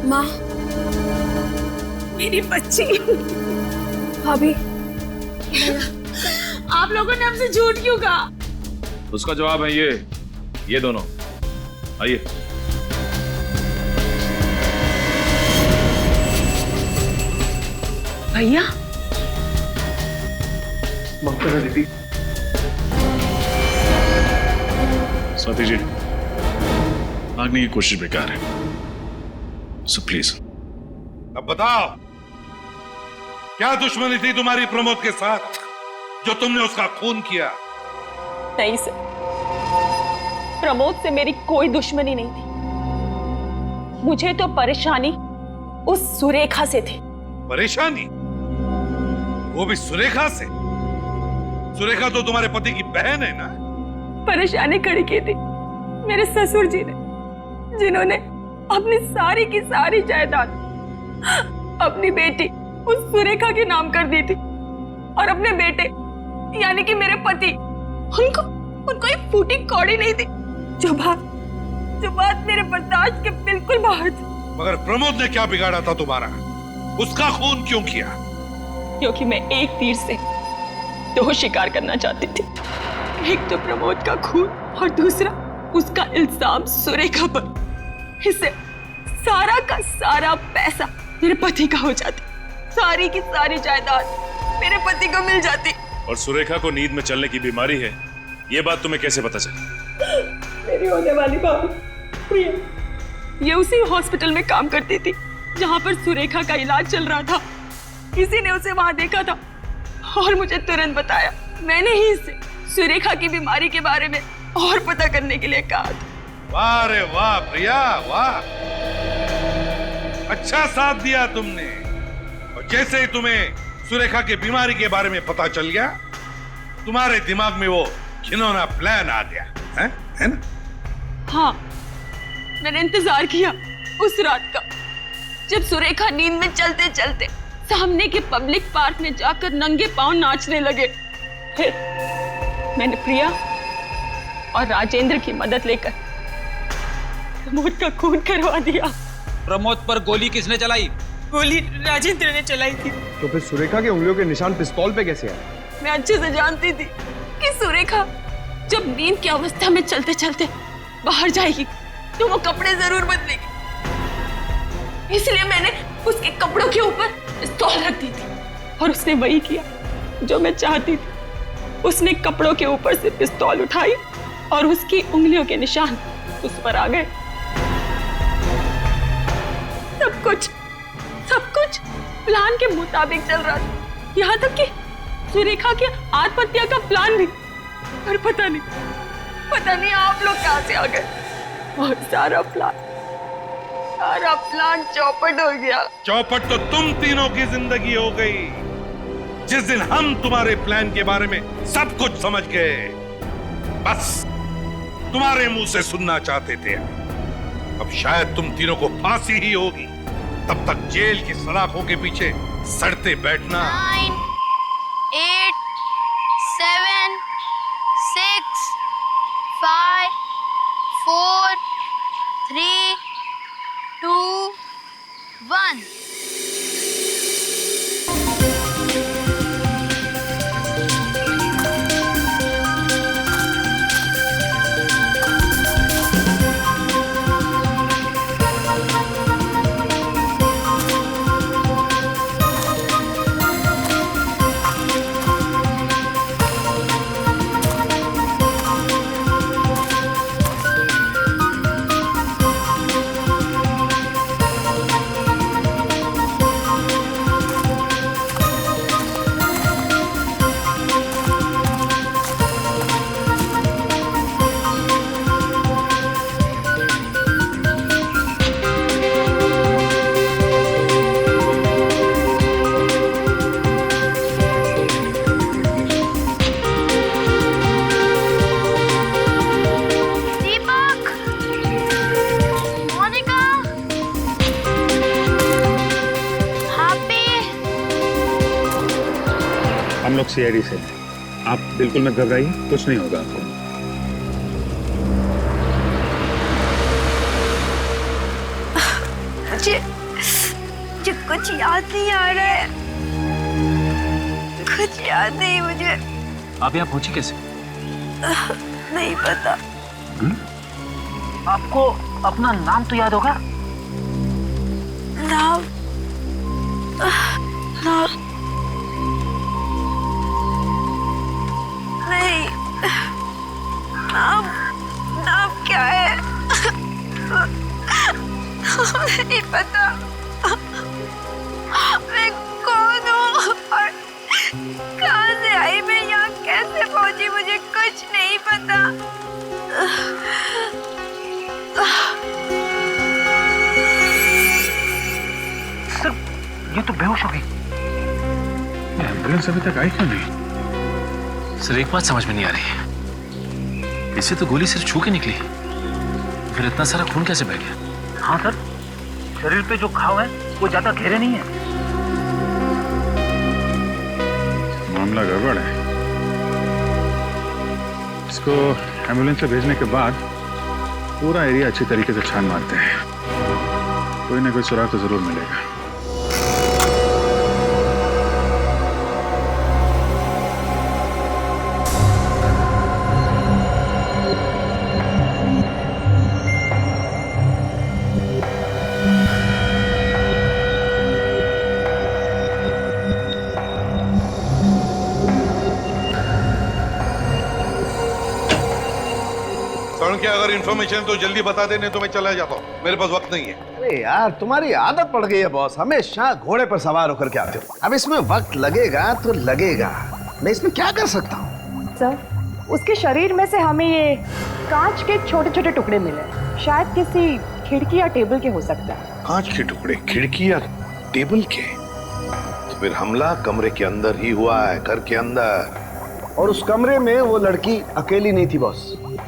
माँ, मेरी बच्ची। भाभी, आप लोगों ने हमसे झूठ क्यों कहा? उसका जवाब है ये दोनों। आइए। भैया, माफ करना दीदी। स्वाति जी, भागने की कोशिश बेकार है, सो प्लीज अब बताओ, क्या दुश्मनी थी तुम्हारी प्रमोद के साथ जो तुमने उसका खून किया? नहीं सर, प्रमोद से मेरी कोई दुश्मनी नहीं थी। मुझे तो परेशानी उस सुरेखा से थी। परेशानी? वो भी सुरेखा से? सुरेखा तो तुम्हारे पति की बहन है ना? परेशानी खड़ी की थी मेरे ससुर जी ने, जिन्होंने अपनी सारी की सारी जायदाद अपनी बेटी उस सुरेखा के नाम कर दी थी, और अपने बेटे यानी कि मेरे पति, उनको एक फूटी कौड़ी नहीं थी। जो बात मेरे बर्दाश्त के बिल्कुल बाहर थी। मगर प्रमोद ने क्या बिगाड़ा था तुम्हारा? उसका खून क्यों किया? क्योंकि मैं एक तीर से दो शिकार करना चाहती थी। एक तो प्रमोद का खून और दूसरा उसका इल्जाम सुरेखा पर। इससे सारा का सारा पैसा मेरे पति का हो जाता, सारी की सारी जायदाद मेरे पति को मिल जाती। और सुरेखा को नींद में चलने की बीमारी है, ये बात तुम्हें कैसे पता चली? मेरी होने वाली भाभी प्रिया, ये उसी हॉस्पिटल में काम करती थी जहां पर सुरेखा का इलाज चल रहा था। किसी ने उसे वहां देखा था और मुझे तुरंत बताया। मैंने ही इससे सुरेखा की बीमारी के बारे में और पता करने के लिए कहा था। वाह रे वाह प्रिया, वाह, अच्छा साथ दिया तुमने। और जैसे ही तुम्हें सुरेखा की बीमारी के बारे में पता चल गया, तुम्हारे दिमाग में वो घिनौना प्लान आ गया है ना? हाँ, मैंने इंतजार किया उस रात का, जब सुरेखा नींद में चलते चलते सामने के पब्लिक पार्क में जाकर नंगे पांव नाचने लगे। फिर मैंने प्रिया और राजेंद्र की मदद लेकर प्रमोद का खून करवा दिया। प्रमोद पर गोली किसने चलाई? गोली राजेंद्र ने चलाई थी। तो फिर सुरेखा के उंगलियों के निशान पिस्तौल पे कैसे आए? मैं अच्छे से जानती थी कि सुरेखा जब नींद की अवस्था में चलते चलते बाहर जाएगी तो वो कपड़े जरूर बदलेगी, इसलिए मैंने उसके कपड़ों के ऊपर पिस्तौल रख दी थी। और उसने वही किया जो मैं चाहती थी। उसने कपड़ों के ऊपर से पिस्तौल उठाई और उसकी उंगलियों के निशान उस पर आ गए। सब कुछ प्लान के मुताबिक चल रहा था, यहाँ तक कि सुरेखा के आत्महत्या का प्लान भी। पर पता नहीं आप लोग कहाँ से आ गए और सारा प्लान चौपट हो गया। चौपट तो तुम तीनों की जिंदगी हो गई। जिस दिन हम तुम्हारे प्लान के बारे में सब कुछ समझ गए, बस तुम्हारे मुंह से सुनना चाहते थे। अब शायद तुम तीनों को फांसी ही होगी, तब तक जेल की सलाखों के पीछे सड़ते बैठना। 9, 8, 7, 6, 5, 4, 3, 2, 1। हम लोग सीआईडी से। आप बिल्कुल मत घबराइए, कुछ नहीं होगा आपको। मुझे कुछ याद नहीं आ रहा है, कुछ याद नहीं मुझे। आप यहाँ पहुंची कैसे? नहीं पता। आपको अपना नाम तो याद होगा? नाम नाम नहीं, नाम नाम क्या है? नहीं पता। मैं कौन हूँ और कहाँ से आई, मैं यहाँ कैसे पहुंची, मुझे कुछ नहीं पता। सर, ये तो बेहोश हो गई। एम्बुलेंस अभी तक आई क्यों नहीं? सर, एक बात समझ में नहीं आ रही है, इसे तो गोली सिर्फ छू के निकली, फिर इतना सारा खून कैसे बह गया? हाँ सर, शरीर पे जो घाव है वो ज्यादा गहरे नहीं है। मामला गड़बड़ है। इसको एम्बुलेंस से भेजने के बाद पूरा एरिया अच्छी तरीके से छान मारते हैं, कोई ना कोई सुराग तो जरूर मिलेगा। क्या अगर इन्फॉर्मेशन तो जल्दी बता देने तो मैं चला जाता हूँ, मेरे पास वक्त नहीं है। अरे यार, तुम्हारी आदत पड़ गई है बॉस, हमेशा घोड़े पर सवार होकर के आते हो। अब इसमें वक्त लगेगा तो लगेगा, मैं इसमें क्या कर सकता हूँ? सर, उसके शरीर में से हमें ये कांच के छोटे छोटे टुकड़े मिले, शायद किसी खिड़की या टेबल के हो सकता है। कांच के टुकड़े खिड़की या टेबल के? तो फिर हमला कमरे के अंदर ही हुआ है, घर के अंदर। और उस कमरे में वो लड़की अकेली नहीं थी बॉस,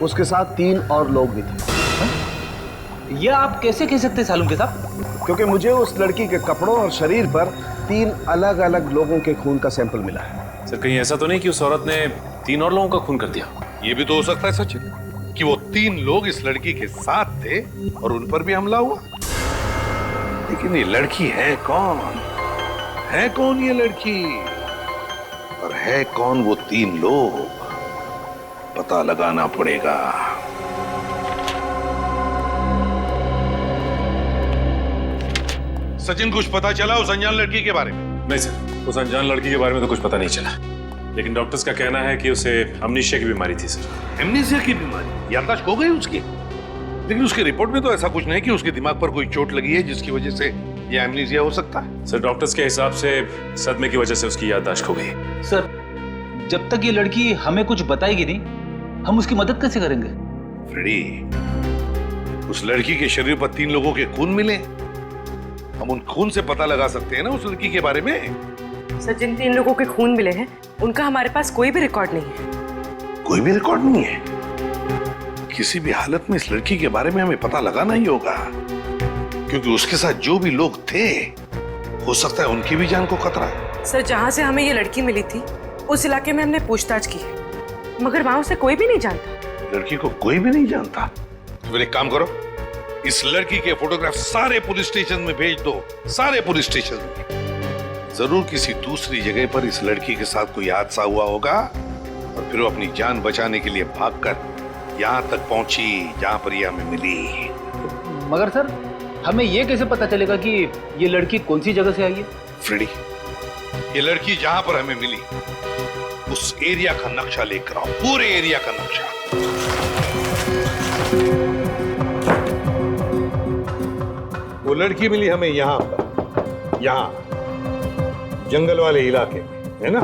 उसके साथ 3 और लोग भी थे। ये आप कैसे कह सकते सालूम के साहब? क्योंकि मुझे उस लड़की के कपड़ों और शरीर पर 3 अलग अलग लोगों के खून का सैंपल मिला है। सर, कहीं ऐसा तो नहीं कि उस औरत ने 3 और लोगों का खून कर दिया? ये भी तो हो सकता है सचिन, कि वो 3 लोग इस लड़की के साथ थे और उन पर भी हमला हुआ। लेकिन ये लड़की है कौन? है कौन ये लड़की? और है कौन वो 3 लोग? पता लगाना पड़ेगा। सचिन, कुछ पता चला उस अनजान लड़की के बारे में? नहीं सर, उस अनजान लड़की के बारे में तो कुछ पता नहीं चला, लेकिन डॉक्टर्स का कहना है कि उसे अमनीशिया की बीमारी थी सर। एमनीशिया की बीमारी? याददाश्त खो गई उसकी? लेकिन उसकी रिपोर्ट में तो ऐसा कुछ नहीं कि उसके दिमाग पर कोई चोट लगी है जिसकी वजह से ये एमनीशिया हो सकता है। सर, डॉक्टर्स के हिसाब से सदमे की वजह से उसकी याददाश्त खो गई। सर, जब तक ये लड़की हमें कुछ बताएगी नहीं, हम उसकी मदद कैसे करेंगे? फ्रेडी, उस लड़की के शरीर पर 3 लोगों के खून मिले, हम उन खून से पता लगा सकते हैं ना उस लड़की के बारे में। सर, जिन 3 लोगों के खून मिले हैं उनका हमारे पास कोई भी रिकॉर्ड नहीं है। कोई भी रिकॉर्ड नहीं है? किसी भी हालत में इस लड़की के बारे में हमें पता लगाना ही होगा, क्योंकि उसके साथ जो भी लोग थे, हो सकता है उनकी भी जान को खतरा है। सर, जहाँ से हमें ये लड़की मिली थी उस इलाके में हमने पूछताछ की है, मगर वहां उसे कोई भी नहीं जानता। लड़की को कोई भी नहीं जानता? तो फिर एक काम करो, इस लड़की के फोटोग्राफ सारे पुलिस स्टेशन में भेज दो, सारे पुलिस स्टेशन में। जरूर किसी दूसरी जगह पर इस लड़की के साथ कोई हादसा हुआ होगा और फिर वो अपनी जान बचाने के लिए भागकर यहाँ तक पहुंची जहाँ पर ये हमें मिली। मगर सर, हमें ये कैसे पता चलेगा कि ये लड़की कौन सी जगह से आई है? फ्रेडी, ये लड़की जहाँ पर हमें मिली उस एरिया का नक्शा लेकर आओ, पूरे एरिया का नक्शा। वो लड़की मिली हमें यहाँ पर, यहाँ जंगल वाले इलाके में, है ना?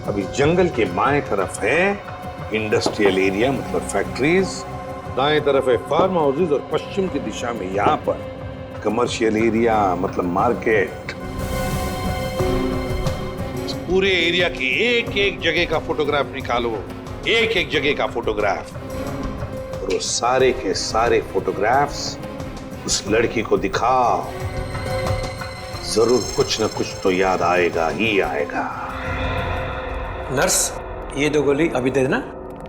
अभी जंगल के बाएं तरफ है इंडस्ट्रियल एरिया, मतलब फैक्ट्रीज, दाएं तरफ है फार्म हाउसेज और पश्चिम की दिशा में यहाँ पर कमर्शियल एरिया, मतलब मार्केट। पूरे एरिया की एक एक जगह का फोटोग्राफ निकालो, एक एक जगह का फोटोग्राफ, और वो सारे के सारे फोटोग्राफ्स उस लड़की को दिखाओ। जरूर कुछ न कुछ तो याद आएगा ही आएगा। नर्स, ये 2 गोली अभी दे देना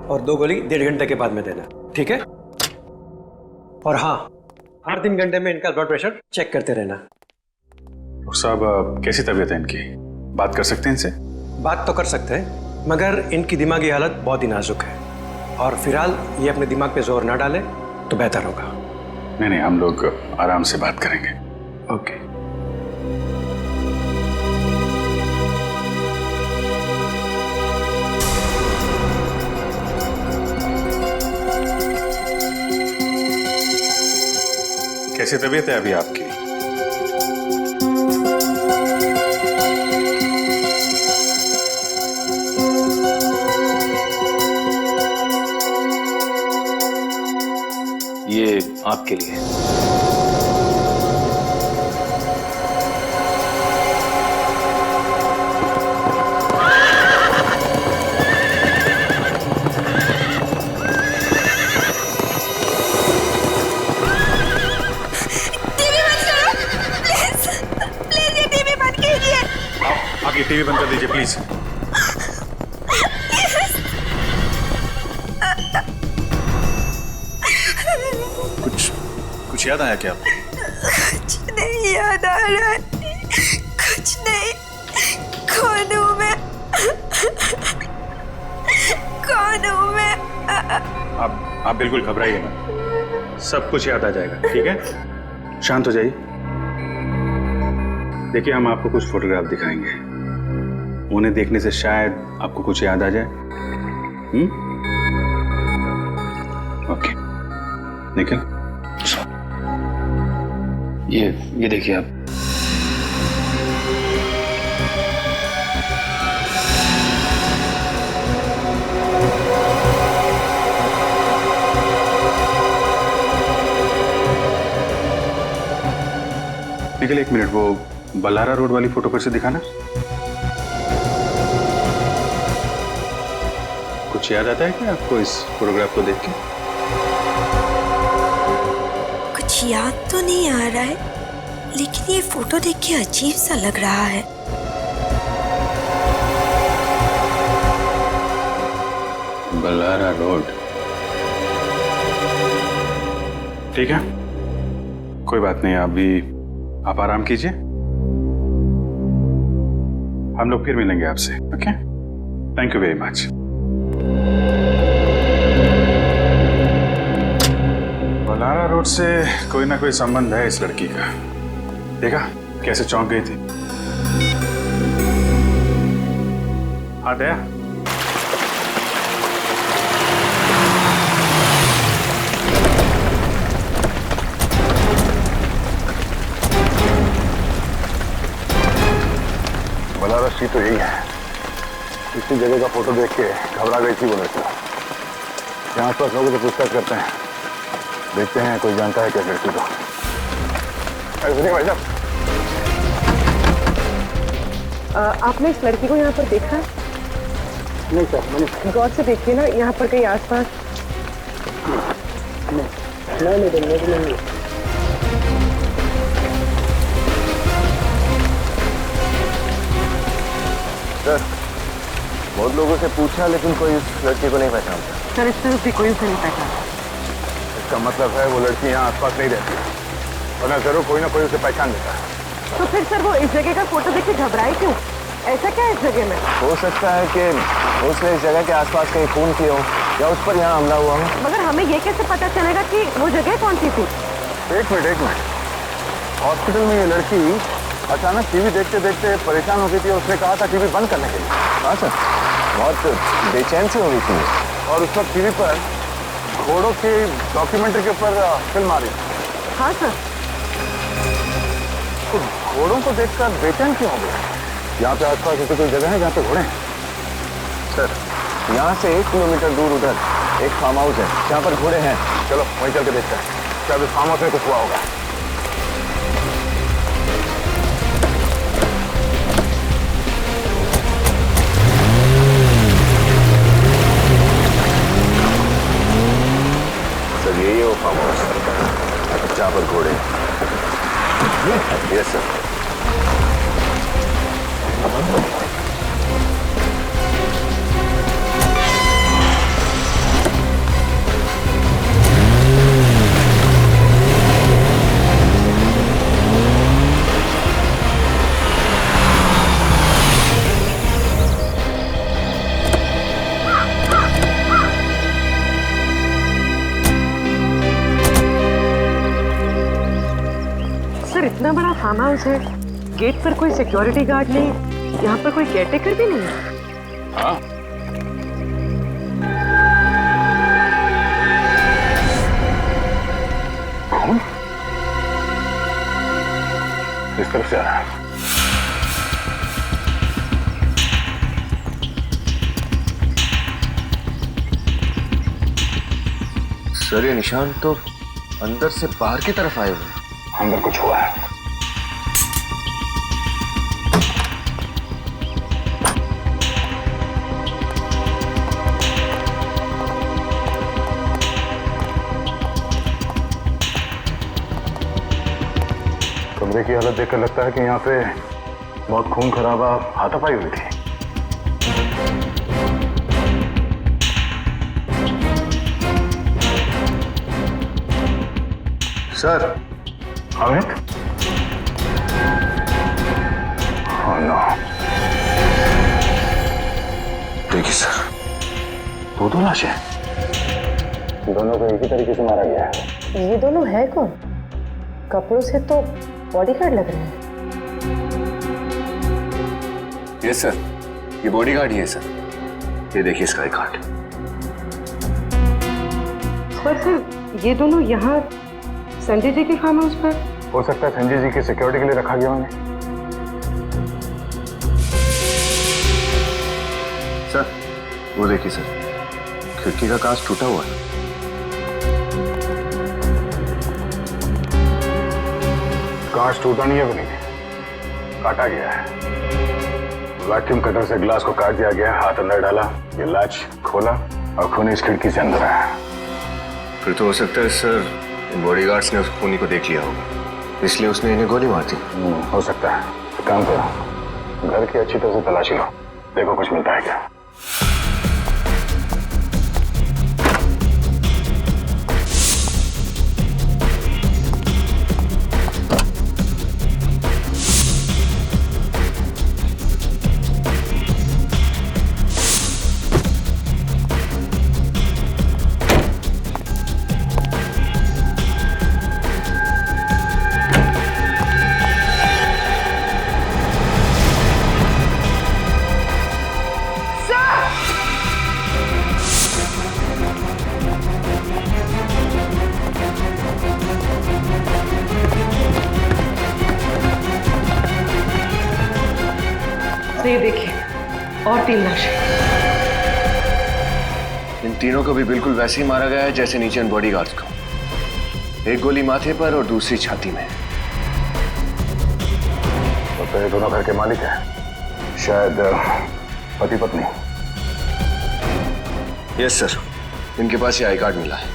और 2 गोली 1.5 घंटे के बाद में देना, ठीक है? और हाँ, हर 3 घंटे में इनका ब्लड प्रेशर चेक करते रहना। डॉक्टर साहब कैसी तबीयत है इनकी? बात कर सकते हैं इनसे? बात तो कर सकते हैं, मगर इनकी दिमागी हालत बहुत ही नाजुक है और फिलहाल ये अपने दिमाग पे जोर ना डाले तो बेहतर होगा। नहीं, हम लोग आराम से बात करेंगे। ओके। कैसी तबीयत है अभी आपकी? ये आपके लिए। आप ये टीवी बंद कर दीजिए प्लीज। कुछ याद आया क्या आपको? कुछ नहीं याद आ रहा है, कुछ नहीं। कौन हूँ मैं? कौन हूँ मैं? आप बिल्कुल घबराइए मत, सब कुछ याद आ जाएगा, ठीक है? शांत हो जाइए। देखिए, हम आपको कुछ फोटोग्राफ दिखाएंगे, उन्हें देखने से शायद आपको कुछ याद आ जाए। ओके, निखिल ये देखिए आप। निखिल 1 मिनट, वो बल्लारा रोड वाली फोटो फिर से दिखाना। कुछ याद आता है क्या आपको इस फोटोग्राफ को देख के? कुछ याद तो नहीं आ रहा है, लेकिन ये फोटो देख के अजीब सा लग रहा है। बल्लारा रोड, ठीक है, कोई बात नहीं। अभी आप आराम कीजिए, हम लोग फिर मिलेंगे आपसे। Okay, thank you very much. Ballara road से कोई ना कोई संबंध है इस लड़की का। देखा कैसे चौंक गई थी। हाँ दया, बल्लारा सी तो यही है। इसी जगह का फोटो देख के घबरा गई थी वो लड़की। यहाँ आसपास लोगों से पूछताछ करते हैं, देखते हैं कोई जानता है क्या लड़की को। सुनिए भाई साहब, आपने इस लड़की को यहाँ पर देखा? नहीं सर, मैंने गौर से देखिए ना, यहाँ पर कहीं आसपास। नहीं। सर, बहुत लोगों से पूछा लेकिन कोई इस लड़की को नहीं पहचानता। सर, इस तरफ भी कोई उसे नहीं पहचानता। इसका मतलब है वो लड़की यहाँ आसपास नहीं रहती, वरना जरूर कोई ना कोई उसे पहचान लेता है। तो फिर सर वो इस जगह का फोटो देख के घबराई क्यों? ऐसा क्या है इस जगह में? हो सकता है कि उसने इस जगह के आसपास कहीं खून किया हो या उस पर यहाँ हमला हुआ हो। मगर हमें ये कैसे पता चलेगा कि वो जगह कौन सी थी? एक मिनट। हॉस्पिटल में ये लड़की अचानक टीवी देखते देखते परेशान हो गई थी। उसने कहा था टीवी बंद करने के लिए। हाँ सर, बहुत बेचैन सी हो गई थी और उस वक्त टीवी पर घोड़ों की डॉक्यूमेंट्री के ऊपर फिल्म आ रही थी। हाँ सर। तो घोड़ों को देखकर बेचैन क्यों हो गया? यहाँ पे आसपास ऐसी कोई जगह है जहाँ पे घोड़े हैं? सर, यहाँ से 1 किलोमीटर दूर उधर एक फार्म हाउस है जहाँ पर घोड़े हैं। चलो वहीं चल के देखते हैं, क्या फार्म हाउस में कुछ हुआ होगा। सर, यही है वो फार्म हाउस जहाँ पर घोड़े हैं। Yes sir. फार्म हाउस है, गेट पर कोई सिक्योरिटी गार्ड नहीं, यहाँ पर कोई केयरटेकर भी नहीं है। हाँ, कौन इस तरफ से आ रहा है? सर ये निशान तो अंदर से बाहर की तरफ आए हुए हैं। अंदर कुछ हुआ है। कमरे की हालत देखकर लगता है कि यहाँ पे बहुत खून खराबा हाथापाई हुई थी। Sir Amit, oh no. देखिए सर, दो लाशें, दोनों को एक ही तरीके से मारा गया है। ये दोनों है कौन? कपड़ों से तो बॉडीगार्ड लग रहे हैं। ये सर, ये बॉडीगार्ड ही है सर। ये देखिए इसका एक हाथ। पर सर ये दोनों यहाँ संजय जी के फार्म हाउस पर? हो सकता है संजय जी की सिक्योरिटी के लिए रखा गया उन्हें। सर वो देखिए सर, खिड़की का कांच टूटा हुआ है। कांच टूटा नहीं है बनी, काटा गया है। वैक्यूम कटर से ग्लास को काट दिया गया, हाथ अंदर डाला, ये लाच खोला और खून इस खिड़की से अंदर आया। फिर तो हो सकता है सर बॉडीगार्ड्स ने उस खूनी को देख लिया होगा, इसलिए उसने इन्हें गोली मार दी। हो सकता है। एक काम करो, घर की अच्छी तरह से तलाशी लो, देखो कुछ मिलता है क्या। ये देखिए, और 3 लाशें। इन तीनों को भी बिल्कुल वैसे ही मारा गया है जैसे नीचे इन बॉडीगार्ड्स को। एक गोली माथे पर और दूसरी छाती में। तो ये दोनों घर के मालिक हैं, शायद पति पत्नी। यस सर, इनके पास ये आई कार्ड मिला है।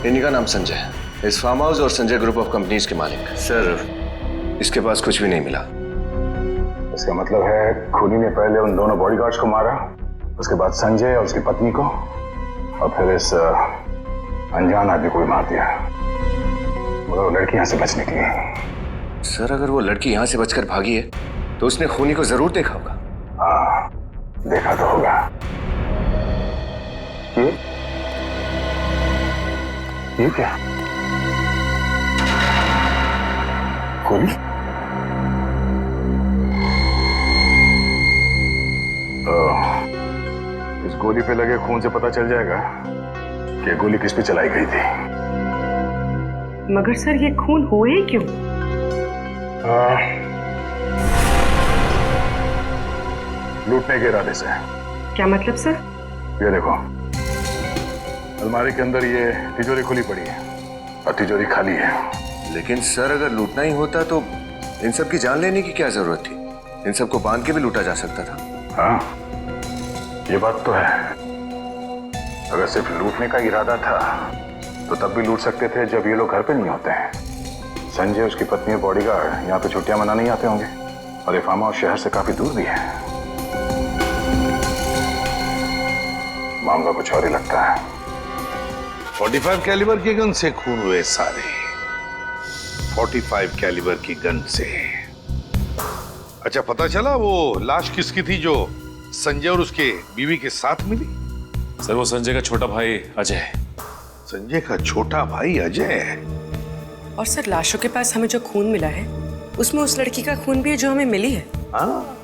इन्हीं का नाम संजय है, इस फार्म हाउस और संजय ग्रुप ऑफ कंपनीज के मालिक। सर इसके पास कुछ भी नहीं मिला। इसका मतलब है खूनी ने पहले उन दोनों बॉडीगार्ड्स को मारा, उसके बाद संजय और उसकी पत्नी को, और फिर इस अनजान आदमी को भी मार दिया। मगर वो लड़की यहाँ से बच निकली। सर अगर वो लड़की यहाँ से बचकर भागी है तो उसने खूनी को जरूर देखा होगा। हाँ, देखा तो होगा। ये क्या? गोली? इस गोली पे लगे खून से पता चल जाएगा कि गोली किस पे चलाई गई थी। मगर सर ये खून हुए ही क्यों? लूटने के इरादे से। क्या मतलब सर? ये देखो, अलमारी के अंदर ये तिजोरी खुली पड़ी है और तिजोरी खाली है। लेकिन सर अगर लूटना ही होता तो इन सब की जान लेने की क्या जरूरत थी? इन सबको बांध के भी लूटा जा सकता था। हाँ, ये बात तो है। अगर सिर्फ लूटने का इरादा था तो तब भी लूट सकते थे जब ये लोग घर पे नहीं होते हैं। संजय, उसकी पत्नी और बॉडीगार्ड यहाँ पे छुट्टियां मनाने नहीं आते होंगे, और ये फार्म हाउस शहर से काफी दूर भी है। मामला कुछ और ही लगता है। 45 कैलिबर की गन से खून हुए सारे। 45 कैलिबर की गन से। अच्छा, पता चला वो लाश किसकी थी जो संजय और उसके बीवी के साथ मिली? सर वो संजय का छोटा भाई अजय। संजय का छोटा भाई अजय? और सर लाशों के पास हमें जो खून मिला है उसमें उस लड़की का खून भी है जो हमें मिली है। हाँ,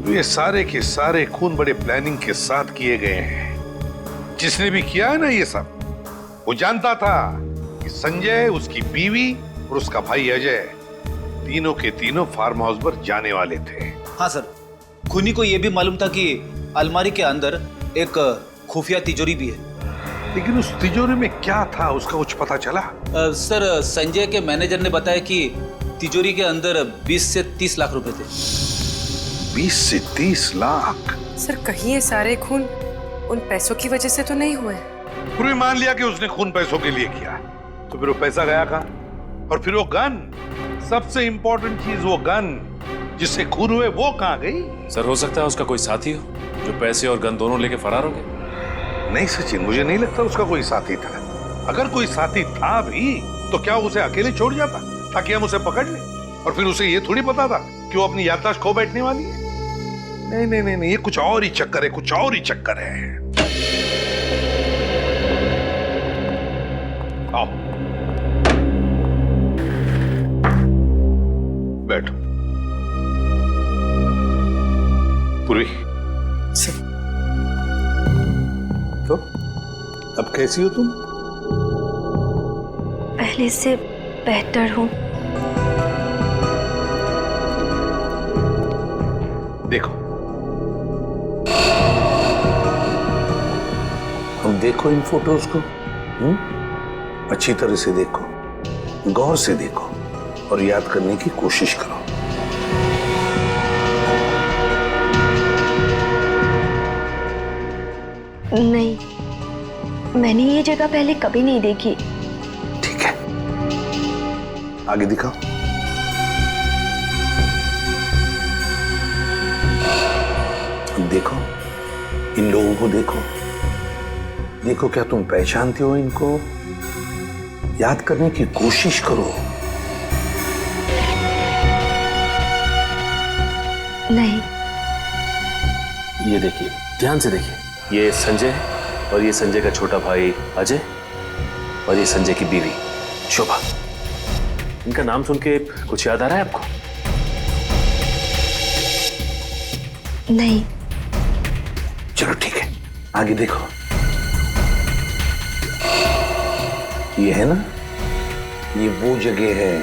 ये सारे के सारे खून बड़े प्लानिंग के साथ किए गए हैं। जिसने भी किया है ना ये सब, वो जानता था कि संजय, उसकी बीवी और उसका भाई अजय तीनों के तीनों फार्म हाउस पर जाने वाले थे। हाँ सर, खूनी को यह भी मालूम था कि अलमारी के अंदर एक खुफिया तिजोरी भी है। लेकिन उस तिजोरी में क्या था उसका कुछ पता चला? सर, संजय के मैनेजर ने बताया कि तिजोरी के अंदर 20 से 30 लाख रुपए थे। 20 से 30 लाख? सर, कहीं ये सारे खून उन पैसों की वजह से तो नहीं हुए? पूरी मान लिया कि उसने खून पैसों के लिए किया, तो फिर वो पैसा गया कहाँ? और फिर वो गन, सबसे इंपॉर्टेंट चीज, वो गन जिससे खून हुए, वो कहाँ गई? सर, हो सकता है उसका कोई साथी हो जो पैसे और गन दोनों लेके फरार हो गए। नहीं सचिन, मुझे नहीं लगता उसका कोई साथी था। अगर कोई साथी था भी तो क्या उसे अकेले छोड़ जाता ताकि हम उसे पकड़ लें? और फिर उसे ये थोड़ी पता था कि वो अपनी याददाश्त खो बैठने वाली है। नहीं नहीं नहीं, नहीं, ये कुछ और ही चक्कर है, कुछ और ही चक्कर है। आओ बैठो। पूरी, तो अब कैसी हो तुम? पहले से बेहतर हूँ। देखो, अब देखो इन फोटोज को, अच्छी तरह से देखो, गौर से देखो और याद करने की कोशिश करो। नहीं, मैंने ये जगह पहले कभी नहीं देखी। ठीक है, आगे दिखाओ। देखो, इन लोगों को देखो, देखो क्या तुम पहचानते हो इनको? याद करने की कोशिश करो। नहीं। ये देखिए, ध्यान से देखिए, ये संजय है और ये संजय का छोटा भाई अजय और ये संजय की बीवी शोभा। इनका नाम सुन के कुछ याद आ रहा है आपको? नहीं। चलो ठीक है, आगे देखो। ये है ना, ये वो जगह है,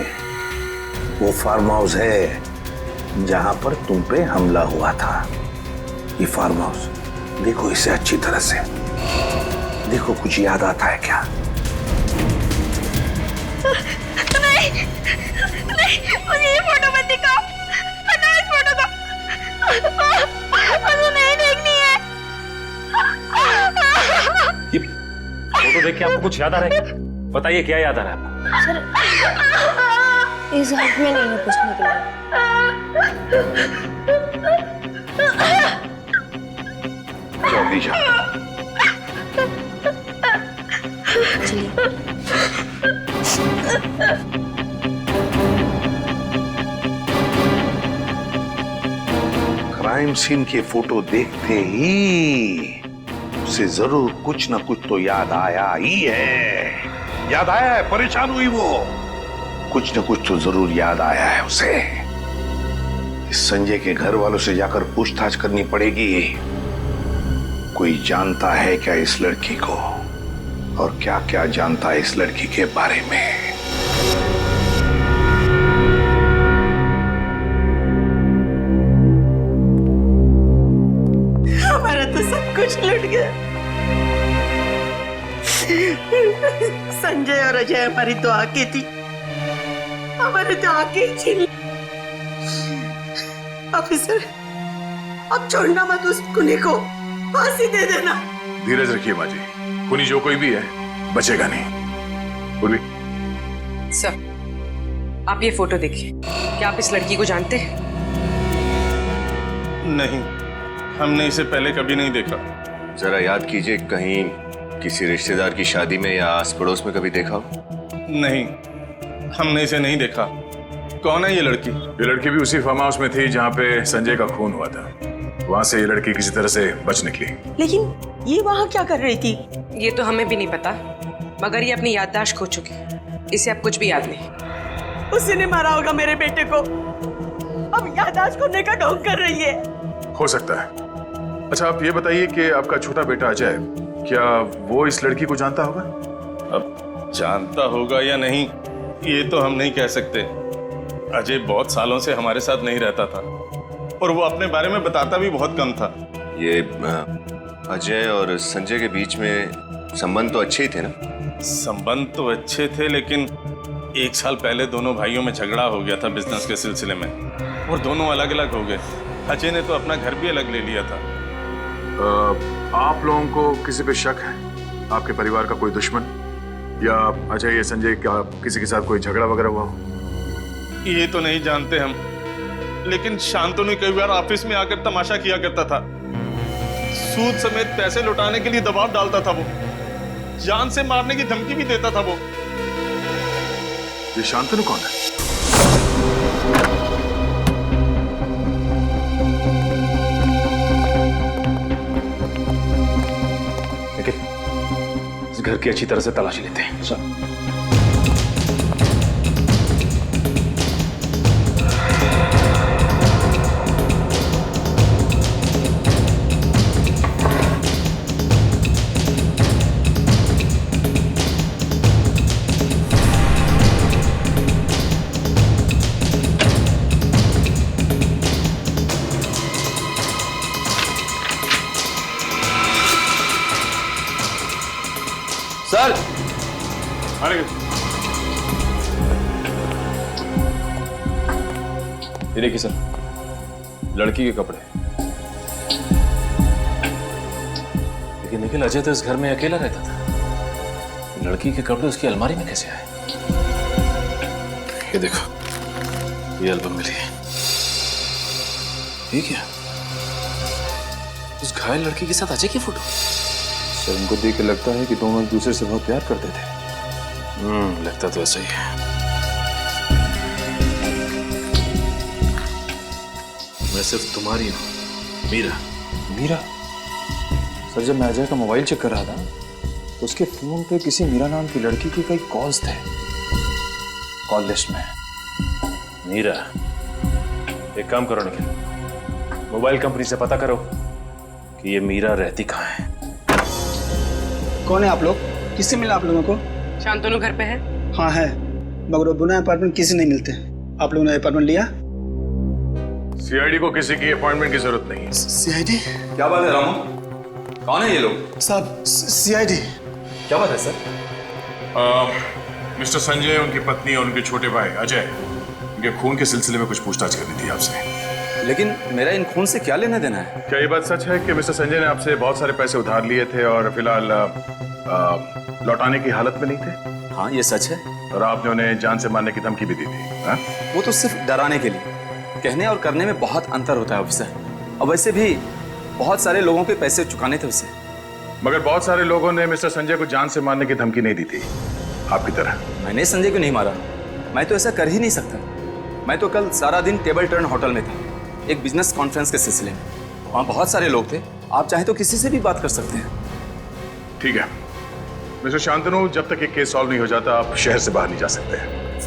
वो फार्म हाउस है जहां पर तुम पे हमला हुआ था। ये फार्म हाउस देखो इसे अच्छी तरह से, देखो कुछ याद आता है क्या? नहीं, नहीं, मुझे ये फोटो मत दिखाओ। हटाओ इस फोटो को, मुझे नहीं देखनी है। ये फोटो देख के आपको कुछ याद आ रहा है क्या? बताइए क्या याद आ रहा है आपको? सर, इस हाथ में नहीं है पूछने के लिए। जल्दी जा। क्राइम सीन के फोटो देखते ही उसे जरूर कुछ ना कुछ तो याद आया ही है। याद आया है, परेशान हुई वो, कुछ ना कुछ तो जरूर याद आया है उसे। इस संजय के घर वालों से जाकर पूछताछ करनी पड़ेगी। कोई जानता है क्या इस लड़की को, और क्या क्या जानता है इस लड़की के बारे में? हमारा तो सब कुछ लुट गया। संजय और अजय हमारी दुआ की थी, हमारे दुआ की छीन। ऑफिसर, अब छोड़ना मत उस खूनी को, फांसी दे देना। धीरज रखिए माँ जी, खूनी जो कोई भी है बचेगा नहीं। पूर्वी, सर, आप ये फोटो देखिए, क्या आप इस लड़की को जानते हैं? नहीं, हमने इसे पहले कभी नहीं देखा। जरा याद कीजिए, कहीं किसी रिश्तेदार की शादी में या आस पड़ोस में कभी देखा हो? नहीं, हमने इसे नहीं देखा। कौन है ये लड़की? ये लड़की भी उसी फार्म हाउस में थी जहाँ पे संजय का खून हुआ था। वहां से ये लड़की किसी तरह से बच निकली। लेकिन ये वहां क्या कर रही थी? ये तो हमें भी नहीं पता, मगर ये अपनी याददाश्त खो चुकी है। इसे अब कुछ भी याद नहीं। उसी ने मारा होगा मेरे बेटे को। अब याददाश्त खोने का ढोंग कर रही है। हो सकता है। अच्छा आप ये बताइए कि आपका छोटा बेटा अजय, क्या वो इस लड़की को जानता होगा? अब जानता होगा या नहीं ये तो हम नहीं कह सकते। अजय बहुत सालों से हमारे साथ नहीं रहता था और वो अपने बारे में बताता भी बहुत कम था। ये अजय और संजय के बीच में संबंध तो अच्छे ही थे ना? संबंध तो अच्छे थे, लेकिन 1 साल पहले दोनों भाइयों में झगड़ा हो गया था बिजनेस के सिलसिले में और दोनों अलग अलग हो गए। अजय ने तो अपना घर भी अलग ले लिया था। आप लोगों को किसी पे शक है? आपके परिवार का कोई दुश्मन या अजय या संजय का किसी के साथ कोई झगड़ा वगैरह हुआ हो? ये तो नहीं जानते हम, लेकिन शांतनु कई बार ऑफिस में आकर तमाशा किया करता था। सूद समेत पैसे लौटाने के लिए दबाव डालता था वो, जान से मारने की धमकी भी देता था वो। ये शांतनु कौन है? इस घर की अच्छी तरह से तलाशी लेते हैं। सर सर ये देखिए सर, लड़की के कपड़े। लेकिन निखिल, अजय तो इस घर में अकेला रहता था, लड़की के कपड़े उसकी अलमारी में कैसे आए? ये देखो, ये एल्बम मिली है। ये क्या? उस घायल लड़की के साथ अजय की फोटो? सर उनको देख के लगता है कि दोनों एक दूसरे से बहुत प्यार करते थे। लगता तो ऐसा ही है। मैं सिर्फ तुम्हारी हूं, मीरा। मीरा? सर जब मैं अजय का मोबाइल चेक कर रहा था तो उसके फोन पे किसी मीरा नाम की लड़की के कई कॉल्स थे कॉल लिस्ट में। मीरा? एक काम करो निखिल, मोबाइल कंपनी से पता करो कि ये मीरा रहती कहाँ है। कौन है आप लोग? किससे मिला आप लोगों को? शांतनु घर पे है? हाँ है, मगर बुना अपार्टमेंट किसी नहीं मिलते। आप लोगों ने अपार्टमेंट लिया? सीआईडी को किसी की अपॉइंटमेंट की जरूरत नहीं है। सीआईडी? क्या बात है रामू, कौन है ये लोग? साहब सीआईडी। क्या बात है सर? मिस्टर संजय, उनकी पत्नी और उनके छोटे भाई अजय, उनके खून के सिलसिले में कुछ पूछताछ करनी थी आपसे। लेकिन मेरा इन खून से क्या लेना देना है? क्या ये बात सच है कि मिस्टर संजय ने आपसे बहुत सारे पैसे उधार लिए थे और फिलहाल लौटाने की हालत में नहीं थे? हाँ ये सच है। और आपने उन्हें जान से मारने की धमकी भी दी थी? हाँ? वो तो सिर्फ डराने के लिए, कहने और करने में बहुत अंतर होता है ऑफिसर। और वैसे भी बहुत सारे लोगों के पैसे चुकाने थे उसे। मगर बहुत सारे लोगों ने मिस्टर संजय को जान से मारने की धमकी नहीं दी थी आपकी तरह। मैंने संजय को नहीं मारा, मैं तो ऐसा कर ही नहीं सकता। मैं तो कल सारा दिन टेबल टर्न होटल में था, एक बिजनेस कॉन्फ्रेंस के सिलसिले में। वहाँ बहुत सारे लोग थे, आप चाहे तो किसी से भी बात कर सकते हैं। ठीक है मिस्टर शांतनु, जब तक ये केस सॉल्व नहीं हो जाता आप शहर से बाहर नहीं जा सकते हैं।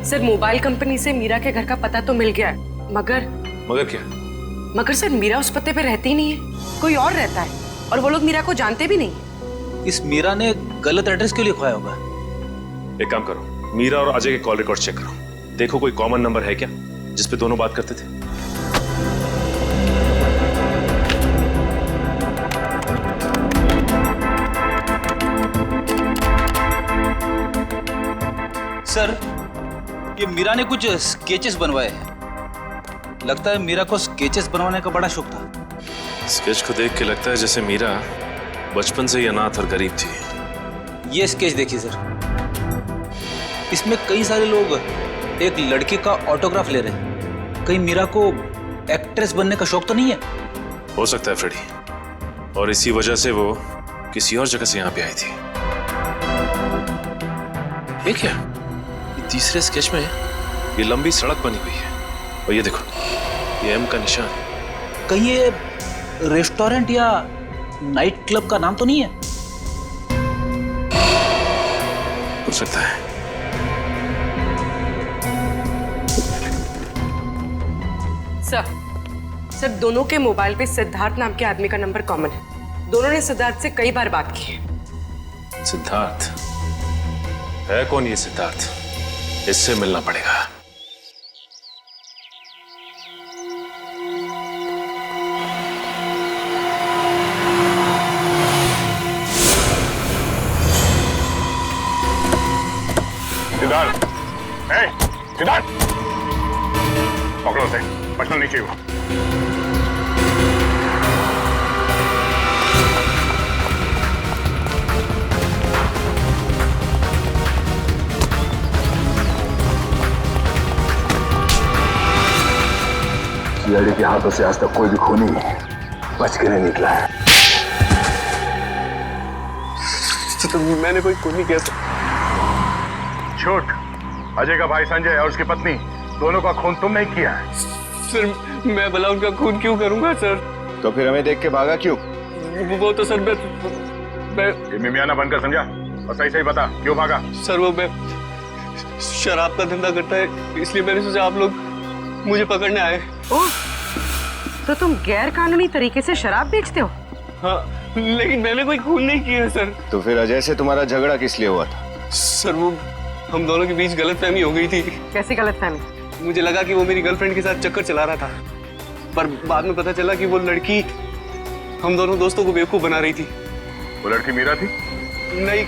सर मोबाइल कंपनी से मीरा के घर का पता तो मिल गया है, मगर क्या? मगर सर मीरा उस पते पे रहती ही नहीं है, कोई और रहता है और वो लोग मीरा को जानते भी नहीं। इस मीरा ने गलत एड्रेस क्यों लिखवाया होगा? एक काम करो, मीरा और अजय के कॉल रिकॉर्ड चेक करो, देखो कोई कॉमन नंबर है क्या जिस पे दोनों बात करते थे। सर ये मीरा ने कुछ स्केचेस बनवाए हैं। लगता है मीरा को स्केचेस बनवाने का बड़ा शौक था। स्केच को देख के लगता है जैसे मीरा बचपन से ही अनाथ और गरीब थी। ये स्केच देखिए सर, इसमें कई सारे लोग एक लड़की का ऑटोग्राफ ले रहे हैं। कहीं मीरा को एक्ट्रेस बनने का शौक तो नहीं है? हो सकता है फ्रेडी, और इसी वजह से वो किसी और जगह से यहाँ पे आई थी। ये क्या? ये तीसरे स्केच में ये लंबी सड़क बनी हुई है और ये देखो ये एम का निशान। कहीं ये रेस्टोरेंट या नाइट क्लब का नाम तो नहीं है? हो सकता है। सर दोनों के मोबाइल पे सिद्धार्थ नाम के आदमी का नंबर कॉमन है। दोनों ने सिद्धार्थ से कई बार बात की है। सिद्धार्थ है कौन ये सिद्धार्थ? इससे मिलना पड़ेगा। सिद्धार्थ, सिद्धार्थ, पकड़ो से, बचना नहीं चाहिए। सीआईडी के हाथों से आज तक कोई भी खूनी बच के नहीं निकला है। तो मैंने कोई खूनी कैसे? झूठ। अजय का भाई संजय और उसकी पत्नी दोनों का खून तुम नहीं किया है। सर मैं भला उनका खून क्यों करूंगा सर? तो फिर हमें देख के भागा क्यों? वो तो सर मैं ये मिमियाना बनकर समझा और सही सही बता क्यों भागा? सर वो मैं शराब का धंधा करता है, इसलिए मैंने सोचा आप लोग मुझे पकड़ने आए। ओह, तो तुम गैर कानूनी तरीके से शराब बेचते हो? हाँ, लेकिन मैंने कोई खून नहीं किया सर। तो फिर अजय से तुम्हारा झगड़ा किस लिए हुआ था? सर वो हम दोनों के बीच गलतफहमी हो गई थी। कैसी गलतफहमी? मुझे लगा कि वो मेरी गर्लफ्रेंड के साथ चक्कर चला रहा था, पर बाद में पता चला कि वो लड़की हम दोनों दोस्तों को बेवकूफ बना रही थी। वो लड़की मीरा थी? नहीं,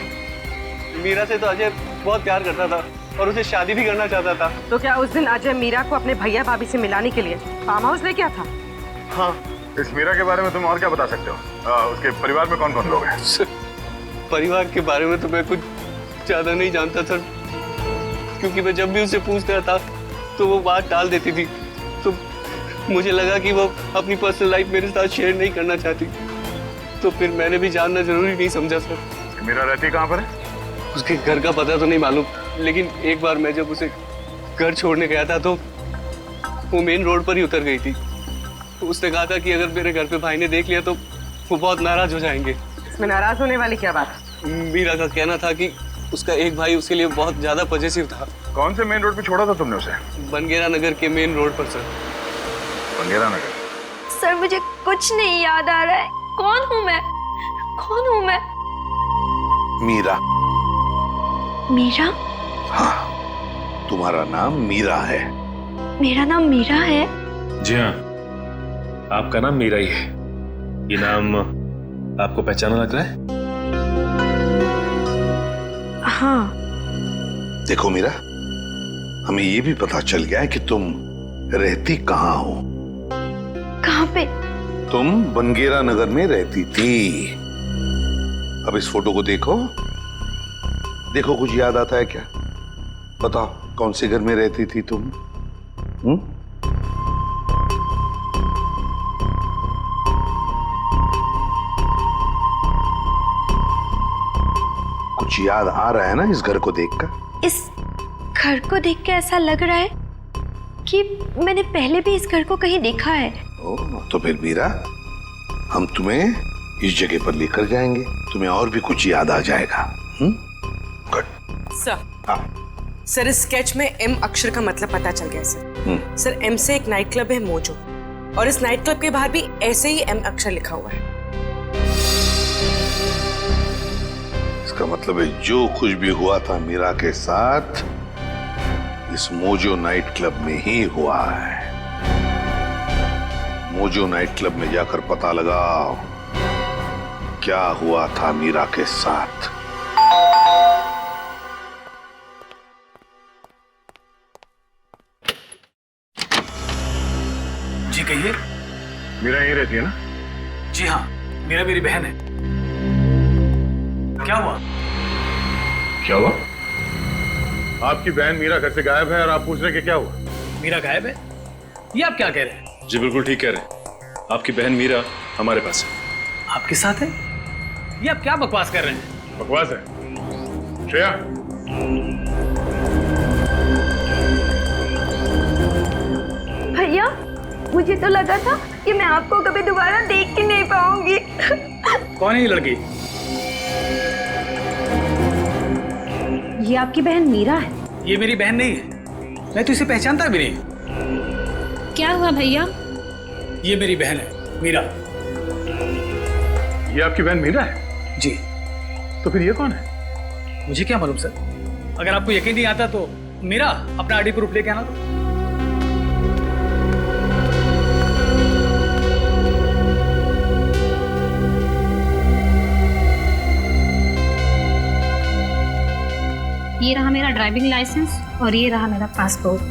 मीरा से तो अजय बहुत प्यार करता था और उसे शादी भी करना चाहता था। तो क्या उस दिन अजय मीरा को अपने भैया भाभी से मिलाने के लिए फार्म हाउस ले गया था? हाँ। इस मीरा के बारे में तुम और क्या बता सकते हो? उसके परिवार में कौन कौन लोग हैं? परिवार के बारे में तो मैं कुछ ज्यादा नहीं जानता सर, क्योंकि मैं जब भी उससे पूछता था तो वो बात टाल देती थी। तो मुझे लगा कि वो अपनी पर्सनल लाइफ मेरे साथ शेयर नहीं करना चाहती, तो फिर मैंने भी जानना जरूरी नहीं समझा सर। मीरा रहती कहाँ पर है? उसके घर का पता तो नहीं मालूम, लेकिन एक बार मैं जब उसे घर छोड़ने गया था तो वो मेन रोड पर ही उतर गई थी। उसने कहा था कि अगर मेरे घर पे भाई ने देख लिया तो वो बहुत नाराज हो जाएंगे। इसमें नाराज होने वाली क्या बात? मीरा का कहना था कि उसका एक भाई उसके लिए बहुत ज्यादा पॉजिटिव था। कौन से मेन रोड पे छोड़ा था तुमने उसे? बनगेरा नगर के मेन रोड पर सर। बनगेरा नगर? सर मुझे कुछ नहीं याद आ रहा है। कौन हूँ मैं? कौन हूँ मैं? मीरा। मीरा? हाँ, तुम्हारा नाम मीरा है। मेरा नाम मीरा है? जी हाँ, आपका नाम मीरा ही है। ये नाम आपको पहचाना लग रहा है? हाँ। देखो मीरा, हमें ये भी पता चल गया है कि तुम रहती कहाँ हो। कहाँ पे? तुम बनगेरा नगर में रहती थी। अब इस फोटो को देखो, देखो कुछ याद आता है क्या? बताओ कौन से घर में रहती थी तुम? कुछ याद आ रहा है ना इस घर को देखकर? इस घर को देख के ऐसा लग रहा है कि मैंने पहले भी इस घर को कहीं देखा है। तो फिर मीरा, हम तुम्हें इस जगह पर लेकर जाएंगे, तुम्हें और भी कुछ याद आ जाएगा। सर इस स्केच में एम अक्षर का मतलब पता चल गया सर। सर एम से एक नाइट क्लब है मोजो, और इस नाइट क्लब के बाहर भी ऐसे ही एम अक्षर लिखा हुआ है। इसका मतलब है जो कुछ भी हुआ था मीरा के साथ इस मोजो नाइट क्लब में ही हुआ है। मोजो नाइट क्लब में जाकर पता लगाओ क्या हुआ था मीरा के साथ। जी कहिए। मीरा यहीं रहती है ना? जी हाँ, मीरा मेरी बहन है। क्या हुआ? क्या हुआ? आपकी बहन मीरा घर से गायब है और आप पूछ रहे कि क्या हुआ? मीरा गायब है? ये आप क्या कह रहे हैं? जी बिल्कुल ठीक कह रहे हैं। आपकी बहन मीरा हमारे पास है। आपके साथ है? ये आप क्या बकवास कर रहे हैं? बकवास है? श्रेया, भैया मुझे तो लगा था कि मैं आपको कभी दोबारा देख ही नहीं पाऊंगी। कौन है ये लड़की? ये आपकी बहन मीरा है? ये मेरी बहन नहीं है, मैं तो इसे पहचानता भी नहीं। क्या हुआ भैया? ये मेरी बहन है मीरा। ये आपकी बहन मीरा है? जी। तो फिर ये कौन है? मुझे क्या मालूम सर, अगर आपको यकीन नहीं आता तो मीरा अपना आईडी प्रूफ लेके आना। तो ये रहा मेरा ड्राइविंग लाइसेंस और ये रहा मेरा पासपोर्ट।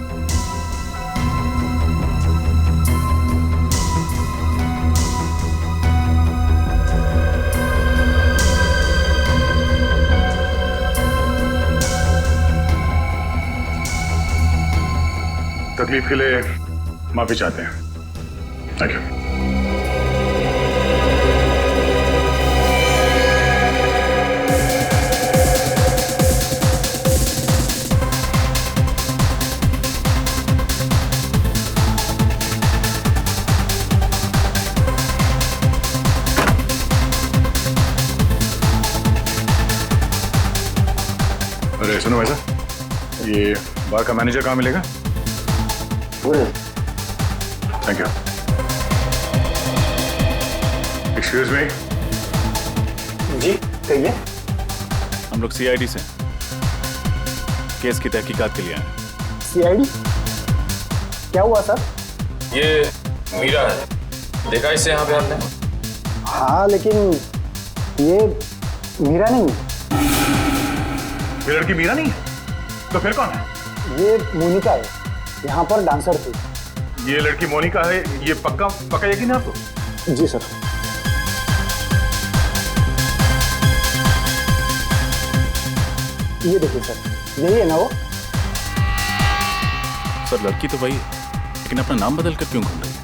तकलीफ के लिए माफी चाहते हैं। Thank you. अरे सुनो भाई साहब, ये बार का मैनेजर कहाँ मिलेगा? Thank you. Excuse me. जी कहिए। हम लोग सीआईडी से केस की तहकीकात के लिए आए। सीआईडी? क्या हुआ सर? ये मीरा है, देखा इससे यहाँ पे आपने? हाँ लेकिन ये मीरा नहीं। ये लड़की मीरा नहीं है? तो फिर कौन है? ये मोनिका है, यहाँ पर डांसर थी। ये लड़की मोनिका है, ये पक्का पक्का यकीन है आपको? जी सर। ये देखिए सर, यही है ना वो? सर लड़की तो वही है, लेकिन अपना नाम बदल कर क्यों घूम रही है?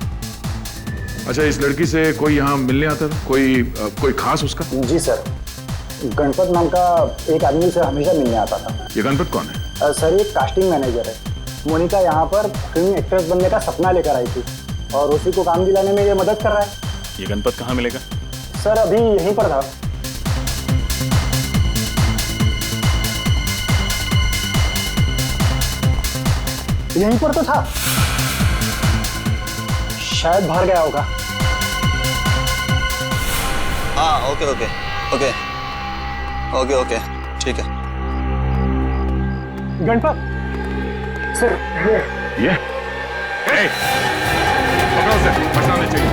अच्छा, इस लड़की से कोई यहाँ मिलने आता था? कोई खास उसका? जी सर, गणपत नाम का एक आदमी से हमेशा मिलने आता था। ये गणपत कौन है? सर ये कास्टिंग मैनेजर है। मोनिका यहाँ पर फिल्म एक्ट्रेस बनने का सपना लेकर आई थी और उसी को काम दिलाने में ये मदद कर रहा है। ये गणपत कहाँ मिलेगा? सर अभी यहीं पर था। यहीं पर तो था, शायद बाहर गया होगा। हाँ okay okay okay okay okay ठीक है। गणपत सर ये पकड़ो उसे, बचाने चाहिए।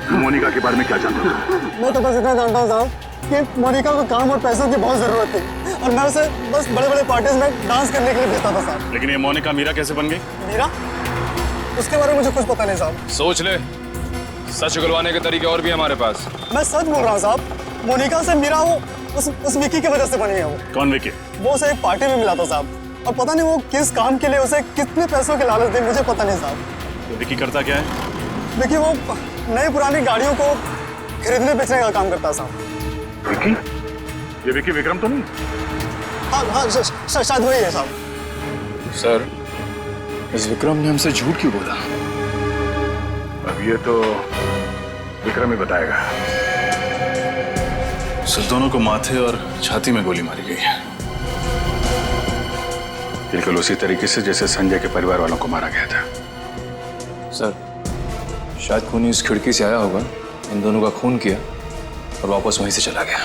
मोनिका के बारे में क्या जानते हो? मैं तो बस इतना जानता हूँ साहब कि मोनिका को काम और पैसों की बहुत जरूरत थी और मैं उसे बस बड़े बड़े पार्टीज में डांस करने के लिए भेजता था साहब। लेकिन ये मोनिका मीरा कैसे बन गई? मीरा? उसके बारे में मुझे कुछ पता नहीं साहब। सोच ले, सच उगलवाने के तरीके और भी हमारे पास। मैं सच बोल रहा हूँ साहब, मोनिका से मीरा वो उस विकी की वजह से बनी है। वो कौन विकी? वो उसे एक पार्टी में मिला था साहब और पता नहीं वो किस काम के लिए उसे कितने पैसों के लालच दी, मुझे पता नहीं साहब। तो विकी करता क्या है? विकी वो नई पुरानी गाड़ियों को खरीदने बेचने का काम करता साहब। विकी? ये विकी विक्रम तो नहीं? हाँ शायद वही है साहब। सर इस विक्रम ने हमसे झूठ क्यों बोला? अब ये तो विक्रम ही बताएगा। सर दोनों को माथे और छाती में गोली मारी गई है, बिल्कुल उसी तरीके से जैसे संजय के परिवार वालों को मारा गया था। सर शायद खूनी इस खिड़की से आया होगा, इन दोनों का खून किया और वापस वहीं से चला गया।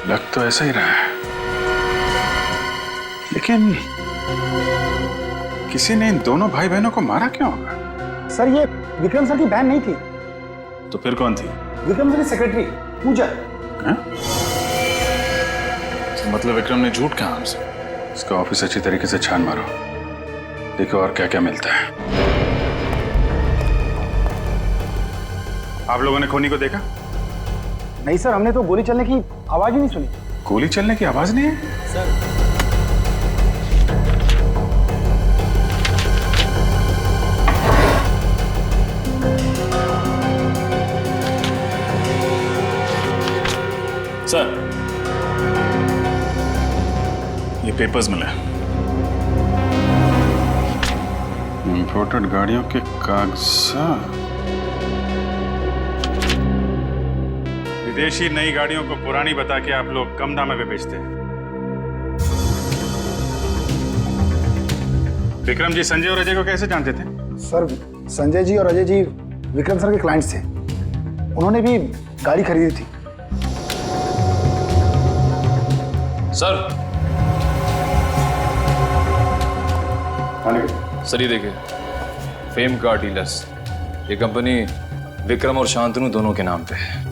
लग तो ऐसा ही रहा है, लेकिन किसी ने इन दोनों भाई बहनों को मारा क्यों होगा? सर ये विक्रम सर की बहन नहीं थी। तो फिर कौन थी? विक्रम सर की सेक्रेटरी पूजा। तो मतलब विक्रम ने झूठ कहा हमसे? इसका ऑफिस अच्छी तरीके से छान मारो, देखो और क्या क्या मिलता है। आप लोगों ने खूनी को देखा? नहीं सर, हमने तो गोली चलने की आवाज ही नहीं सुनी। गोली चलने की आवाज नहीं है? सर सर ये पेपर्स मिले, इंपोर्टेड गाड़ियों के कागजात। विदेशी नई गाड़ियों को पुरानी बता के आप लोग कम दाम में बेचते हैं। विक्रम जी संजय और अजय को कैसे जानते थे? सर संजय जी और अजय जी विक्रम सर के क्लाइंट्स थे, उन्होंने भी गाड़ी खरीदी थी। सर सर ये देखिए, फेम कार डीलर्स, ये कंपनी विक्रम और शांतनु दोनों के नाम पे है।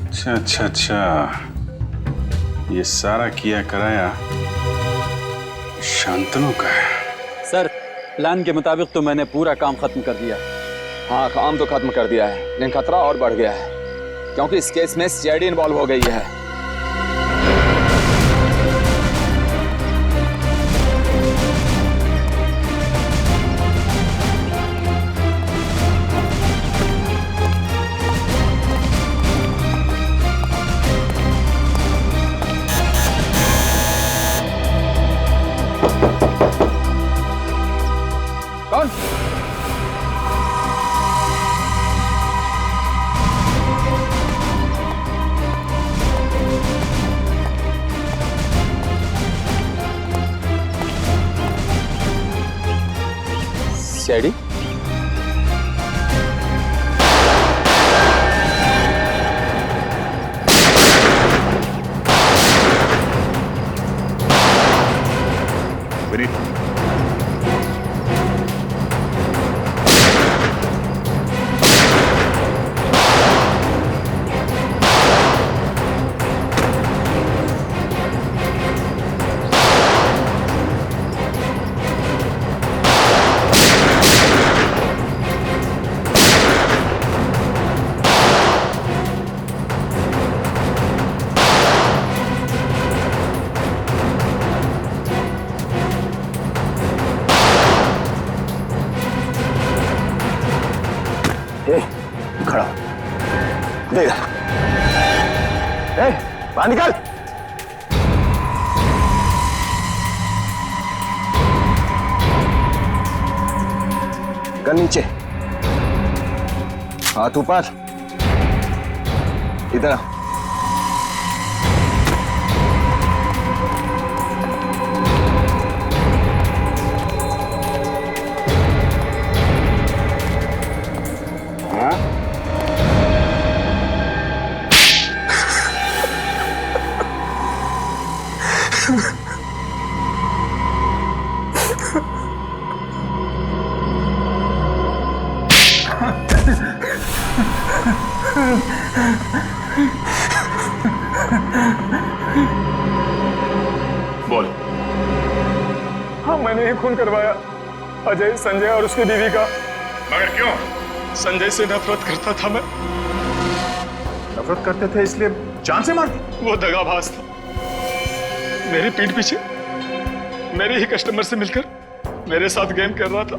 अच्छा अच्छा अच्छा, ये सारा किया कराया शांतनु का है। सर प्लान के मुताबिक तो मैंने पूरा काम खत्म कर दिया। हाँ काम तो खत्म कर दिया है, लेकिन खतरा और बढ़ गया है क्योंकि इस केस में सीआईडी इन्वॉल्व हो गई है। कौन? सीआईडी? विनीत, खड़ा देख, बाहर निकल। गन नीचे, हाथ ऊपर, इधर आ। बोल। हाँ मैंने ही खून करवाया अजय, संजय और उसकी बीवी का। मगर क्यों? संजय से नफरत करता था मैं। नफरत करते थे इसलिए जान से मार दी? वो दगाबाज था, मेरी पीठ पीछे मेरे ही कस्टमर से मिलकर मेरे साथ गेम कर रहा था।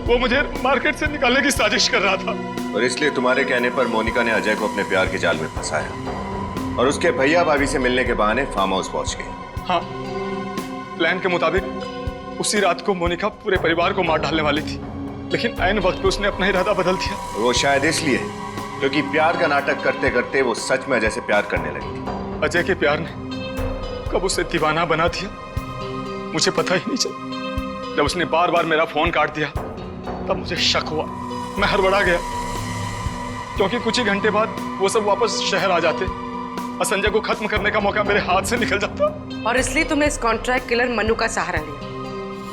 वो मुझे मार्केट से निकालने की साजिश कर रहा था। और इसलिए तुम्हारे कहने पर मोनिका ने अजय को अपने प्यार के जाल में फंसाया और उसके भैया भाभी से मिलने के बहाने फार्म हाउस पहुंच गई। हाँ, प्लान के मुताबिक उसी रात को मोनिका पूरे परिवार को मार डालने वाली थी, लेकिन ऐन वक्त पे उसने अपना इरादा बदल दिया। वो शायद इसलिए क्योंकि प्यार का नाटक करते करते वो सच में अजय से प्यार करने लगी थी। अजय के प्यार ने कब उसे दीवाना बना दिया मुझे पता ही नहीं चला। जब उसने बार बार मेरा फोन काट दिया तब मुझे शक हुआ, मैं हड़बड़ा गया क्योंकि कुछ ही घंटे बाद वो सब वापस शहर आ जाते और संजय को खत्म करने का मौका मेरे हाथ से निकल जाता। और इसलिए तुमने इस कॉन्ट्रैक्ट किलर मनु का सहारा लिया।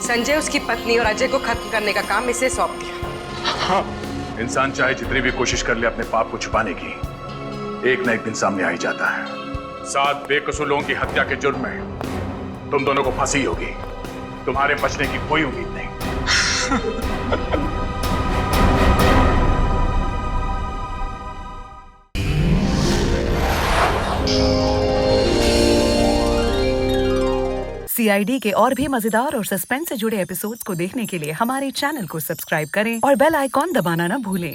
संजय, उसकी पत्नी और अजय को खत्म करने का काम इसे सौंप दिया। हाँ, इंसान चाहे जितनी भी कोशिश कर ले अपने पाप को छुपाने की, एक न एक दिन सामने आ ही जाता है। 7 बेकसूर लोगों की हत्या के जुर्म में तुम दोनों को फांसी होगी। तुम्हारे बचने की कोई उम्मीद नहीं। CID के और भी मजेदार और सस्पेंस से जुड़े एपिसोड्स को देखने के लिए हमारे चैनल को सब्सक्राइब करें और बेल आइकॉन दबाना ना भूलें।